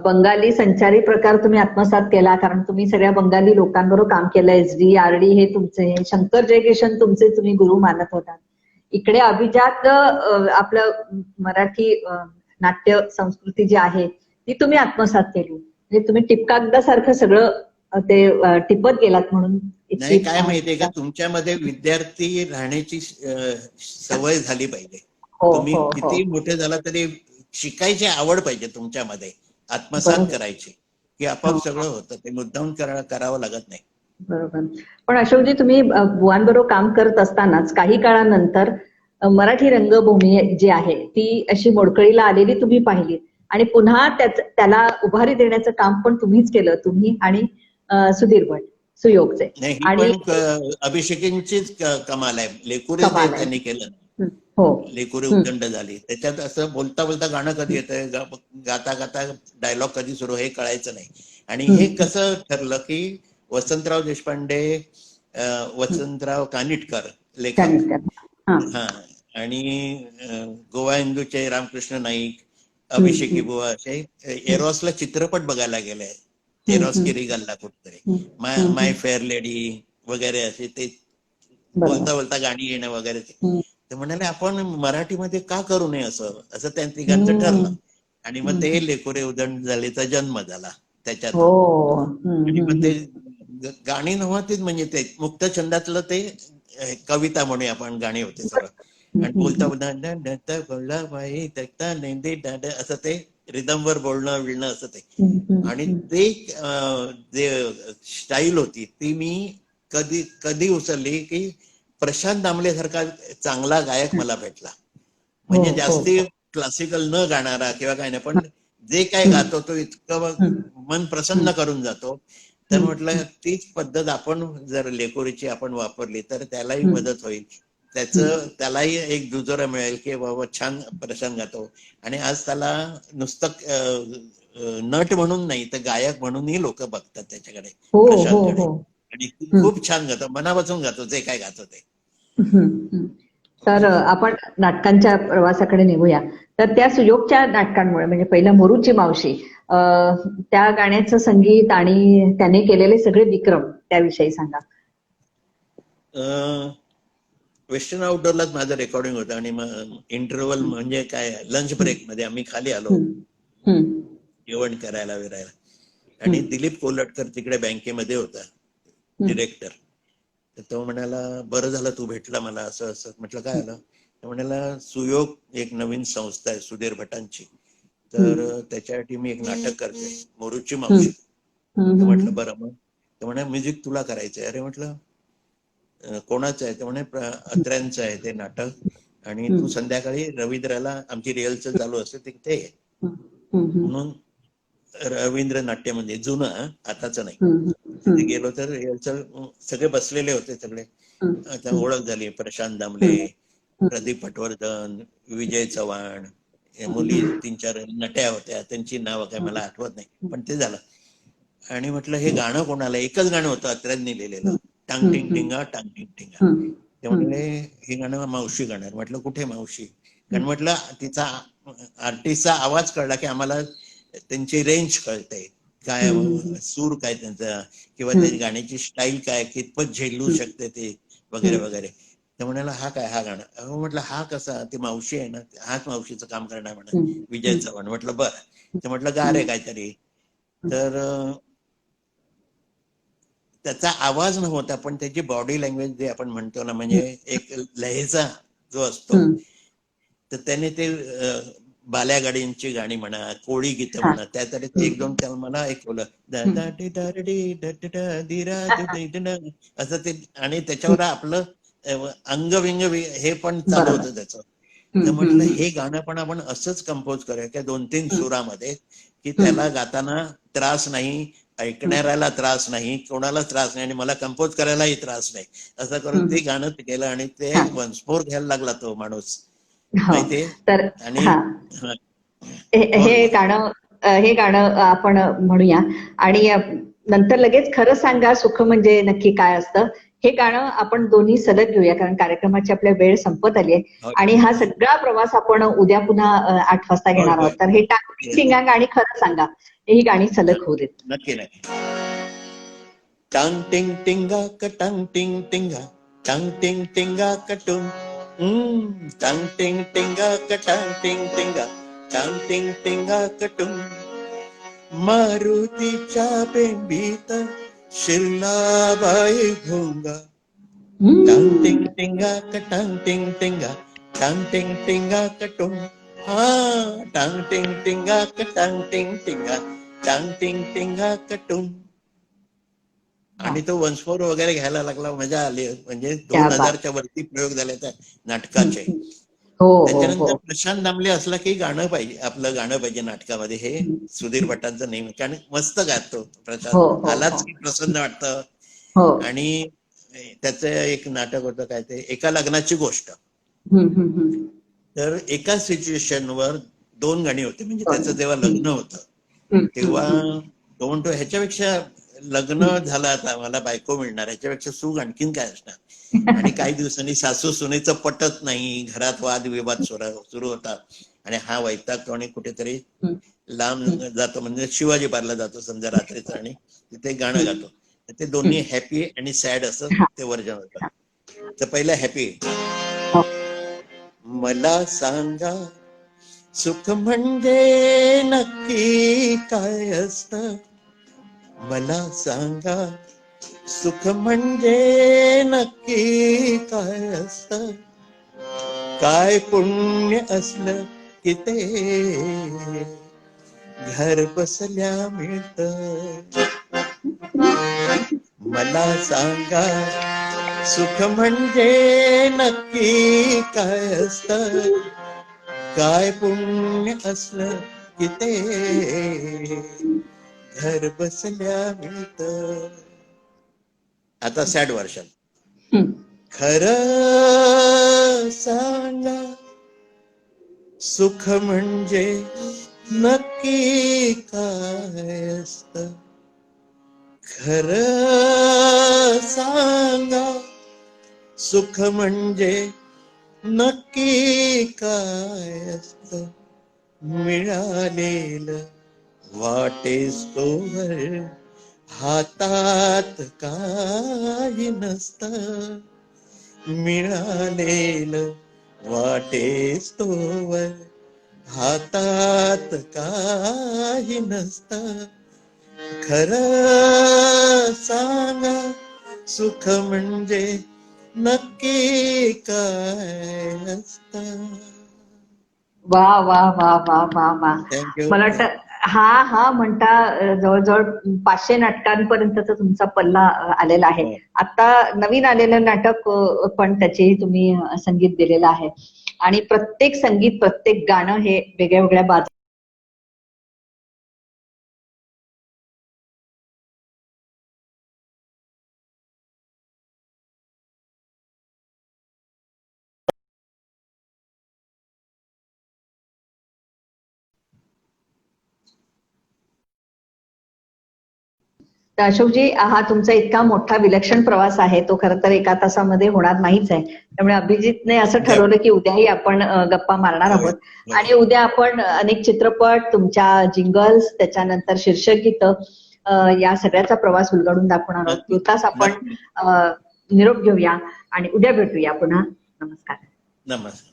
बंगाली संचारी प्रकार तुम्ही आत्मसात केला, कारण तुम्ही सगळ्या बंगाली लोकांबरोबर काम केलं. SD, RD हे तुमचे, शंकर जयकिशन तुमचे तुम्ही गुरु मानत होता. इकडे अभिजात आपलं मराठी नाट्य संस्कृती जी आहे ती तुम्ही आत्मसात केली. म्हणजे तुम्ही टिपकागदासारखं सगळं ते टिपत गेलात. म्हणून नाही, काय माहितीये का, तुमच्यामध्ये विद्यार्थी राहण्याची सवय झाली पाहिजे. तुम्ही किती मोठे झाला तरी शिकायची आवड पाहिजे तुमच्यामध्ये, आत्मसात करायची, की आपोआप सगळं होतं. ते मुद्दाम करावं लागत नाही. बरोबर. पण अशोकजी, तुम्ही बुवांबरोबर काम करत असतानाच काही काळानंतर मराठी रंगभूमी जी आहे ती अशी मोडकळीला आलेली तुम्ही पाहिली, आणि पुन्हा त्याला उभारी देण्याचं काम पण तुम्हीच केलं, तुम्ही आणि सुधीर भट, सुयोगचे. नाही, ही आणि पण अभिषेकींचीच कमाल आहे. लेकुरे जे कमाल आहे. त्यांनी केलं, हो. लेकुरे उदंड झाली, त्याच्यात असं बोलता बोलता गाणं कधी येतंय, गाता गाता डायलॉग कधी सुरू, हे कळायचं नाही. आणि हे कसं ठरलं की वसंतराव देशपांडे, वसंतराव कानिटकर लेखक, हा, आणि गोवा हिंदूचे रामकृष्ण नाईक, अभिषेकी बुवा, असे एरॉसला चित्रपट बघायला गेले. एरॉस किरीगलला कुठतरी, माय फेअर लेडी वगैरे, असे ते बोलता बोलता गाणी येणं वगैरे. ते म्हणाले, आपण मराठीमध्ये का करू नये असं त्या तिघांचं ठरलं. आणि मग ते लेकुरे उदंड झालेचा जन्म झाला त्याच्यात. आणि मग ते गाणी नव्हतीच, म्हणजे ते मुक्त छंदातलं ते कविता म्हणून आपण गाणी होते सगळं. आणि बोलता बोलता असं ते रिदमवर बोलणं विळणं असं ते. आणि ते जे स्टाईल होती ती मी कधी कधी उचलली की प्रशांत दामले सारखा चांगला गायक मला भेटला. म्हणजे जास्ती क्लासिकल न गाणारा किंवा काय नाही, पण जे काय गातो तो इतकं मन प्रसन्न करून जातो. तर म्हटलं तीच पद्धत आपण जर लेकोरीची आपण वापरली तर त्यालाही मदत होईल. त्यालाही एक दुजोरा मिळेल की बाबा छान प्रसंग गातो. आणि आज त्याला नुसतं नट म्हणून नाही तर गायक म्हणूनही लोक बघतात त्याच्याकडे, हो हो प्रशांतकडे. हो. आणि हम्म, खूप छान गातो, मनापासून गातो जे काय गातो ते. हम्म, हम्म. तर आपण नाटकांच्या प्रवासाकडे निघूया. तर त्या सुयोगच्या नाटकांमुळे म्हणजे पहिलं मोरूची मावशी, त्या गाण्याचं संगीत आणि त्याने केलेले सगळे विक्रम त्याविषयी सांगा. वेस्टर्न आउटडोअरलाच माझं रेकॉर्डिंग होतं. आणि मग इंटरव्हल म्हणजे काय, लंच ब्रेक मध्ये आम्ही खाली आलो हम्म, हम्म, जेवण करायला विरायला. आणि हम्म, दिलीप कोलटकर तिकडे बँकेमध्ये होता, हम्म, डिरेक्टर. तर तो म्हणाला, बरं झालं तू भेटला मला, असं असं. म्हटलं काय आलं? तर म्हणाला, सुयोग एक नवीन संस्था आहे सुधीर भटांची, तर हम्म, त्याच्यासाठी मी एक नाटक करते, मोरूची हम्म, मावशी. तर हम्म, म्हटलं बरं. मग तर म्हणे म्युझिक तुला करायचंय. अरे म्हटलं कोणाचं आहे? तर म्हणे अत्र्यांचं आहे ते नाटक, आणि तू हम्म, संध्याकाळी रवींद्रला, आमची रिहर्सल चालू असते तिथे ये. हम्म, हम्म, म्हणून रवींद्र नाट्य म्हणजे जुनं, आताच नाही. हम्म, तिथे हम्म, गेलो तर रिहर्सल सगळे बसलेले होते सगळे. आता हम्म, ओळख झाली, प्रशांत दामले, हम्म, प्रदीप पटवर्धन, विजय चव्हाण, या मुली हम्म, 3-4 नट्या होत्या, त्यांची नावं काय मला आठवत नाही, पण ते झालं. आणि म्हटलं हे गाणं कोणाला, एकच गाणं होतं अत्र्यांनी लिहिलेलं, टांग टिंग टिंगा टांग टिंग टिंगा. ते म्हणले हे गाणं मावशी गाणार. म्हटलं कुठे मावशी? कारण म्हटलं तिचा आर्टिस्टचा आवाज कळला की आम्हाला त्यांची रेंज कळते, काय सूर काय त्यांचा, किंवा त्याची गाण्याची स्टाईल काय, कितपत झेलू शकते ते, वगैरे वगैरे. तर म्हणाला हा काय, हा गाणं. अहो म्हटलं हा कसा, ती मावशी आहे ना, हाच मावशीचं काम करणार म्हणा, विजय चव्हाण. म्हटलं बरं. तर म्हटलं गा रे काहीतरी. तर त्याचा आवाज नव्हता, पण त्याची बॉडी लँग्वेज जे आपण म्हणतो ना, म्हणजे एक लहेजा जो असतो, तर त्याने ते बाल्या गाडींची गाणी म्हणा, कोळी गीतं म्हणा, त्या तऱ्हेचे एक दोन त्याला मला ऐकवलं, असं ते. आणि त्याच्यावर आपलं अंगविंग हे पण चालू बरोबर. होतं त्याचं. तर म्हटलं हे गाणं पण आपण असंच कंपोज करूया की 2-3 सुरामध्ये, की त्याला गाताना त्रास नाही, ऐकणाऱ्याला त्रास नाही, कोणाला त्रास नाही, आणि मला कंपोज करायलाही त्रास नाही. असं करून ते गाणं केलं, आणि ते वन्स मोर घ्यायला लागला तो माणूस, हो. माहितीये. तर आणि हा, बोल हे बोल. गाणं, हे गाणं आपण म्हणूया. आणि नंतर लगेच खरं सांगा सुख म्हणजे नक्की काय असतं, हे गाणं आपण दोन्ही सलग घेऊया, कारण कार्यक्रमाची आपल्या वेळ संपत आली आहे. होय आणि हा सगळा प्रवास आपण उद्या पुन्हा 8 वाजता होय घेणार आहोत. होय. तर हे टांग Yes. टिंगांग आणि खरं सांगा ही गाणी सलग होऊ देत. नक्की नक्की. टांग टिंग टिंगा कटांग टिंग टिंगा, टांग टिंग टिंगा कटुंग. टांग टिंग टिंगा कटांग टिंग टिंगा, टांग टिंग टिंगा कटुंग. मारुतीच्या बेंबीत शिरला बाई भोंगा. टांग टिंग टिंगा कटांग टिंग टिंगा, टांग टिंग टिंगा कटुंग. हा, टांग टिंग टिंगा कटांग टिंग टिंगा, टांग टिंग टिंगा कटुंग. आणि तो वंशमोर वगैरे घ्यायला लागला, मजा आली. म्हणजे क्या बात. 2000च्या वरती प्रयोग झाले त्या नाटकाचे. हो हो त्याच्यानंतर हो. प्रशांत दामले असला की गाणं पाहिजे, आपलं गाणं पाहिजे नाटकामध्ये, हे सुधीर भटांचं नेहमी. कारण मस्त गातो प्रशांत, हो हो आलाच हो की प्रसन्न वाटतं. हो. आणि त्याचं एक नाटक होतं काय ते, एका लग्नाची गोष्ट. हम्म. तर एका सिच्युएशनवर 2 गाणी होती. म्हणजे त्याचं जेव्हा लग्न होतं हम्म, तेव्हा हम्म, दोन, तो ह्याच्यापेक्षा लग्न झालं आता मला बायको मिळणार, ह्याच्यापेक्षा सुख आणखीन काय असणार. आणि काही दिवसांनी सासू सुनेचं पटत नाही, घरात वादविवाद सुरू होतात, आणि हा वैतागतो आणि कुठेतरी हम्म, लांब जातो, म्हणजे शिवाजी पार्कला जातो समजा रात्रीचं, आणि तिथे गाणं गातो. ते दोन्ही हॅपी आणि सॅड असं हा, ते वर्जन होतं. तर पहिलं हॅपी. हो. मला सांगा सुख म्हणजे नक्की काय असतं, मला सांगा सुख म्हणजे नक्की काय असतं, काय पुण्य असलं की ते घर बसल्या मिळतं. मला सांगा सुख म्हणजे नक्की काय असतं, काय पुण्य असलं की ते घर बसल्या मिळतं. आता सॅड वर्षन. खरं सांगा सुख म्हणजे नक्की काय असतं. खरं सांगा सुख म्हणजे नक्की काय असतं. मिळालेलं वाटेस तोवर हातात काही नसतं. मिळालेलं वाटेस तोवर हातात काही नसतं. खरं सांगा सुख म्हणजे नक्की काय असतं. वा वा वा वा वा वा. थँक्यू. मला वाटतं हा म्हणता जवळजवळ 500 नाटकांपर्यंतचा तुमचा पल्ला आलेला आहे. आता नवीन आलेलं नाटक पण त्याचेही तुम्ही संगीत दिलेलं आहे आणि प्रत्येक संगीत प्रत्येक गाणं हे वेगळ्या वेगळ्या बाजू तर अशोकजी हा तुमचा इतका मोठा विलक्षण प्रवास आहे तो खरं तर एका तासामध्ये होणार नाहीच आहे. त्यामुळे अभिजितने असं ठरवलं की उद्याही आपण गप्पा मारणार आहोत आणि उद्या आपण अनेक चित्रपट, तुमच्या जिंगल्स, त्याच्यानंतर शीर्षक गीतं या सगळ्याचा प्रवास उलगडून दाखवणार आहोत. तुर्तास आपण निरोप घेऊया आणि उद्या भेटूया पुन्हा. नमस्कार. नमस्कार.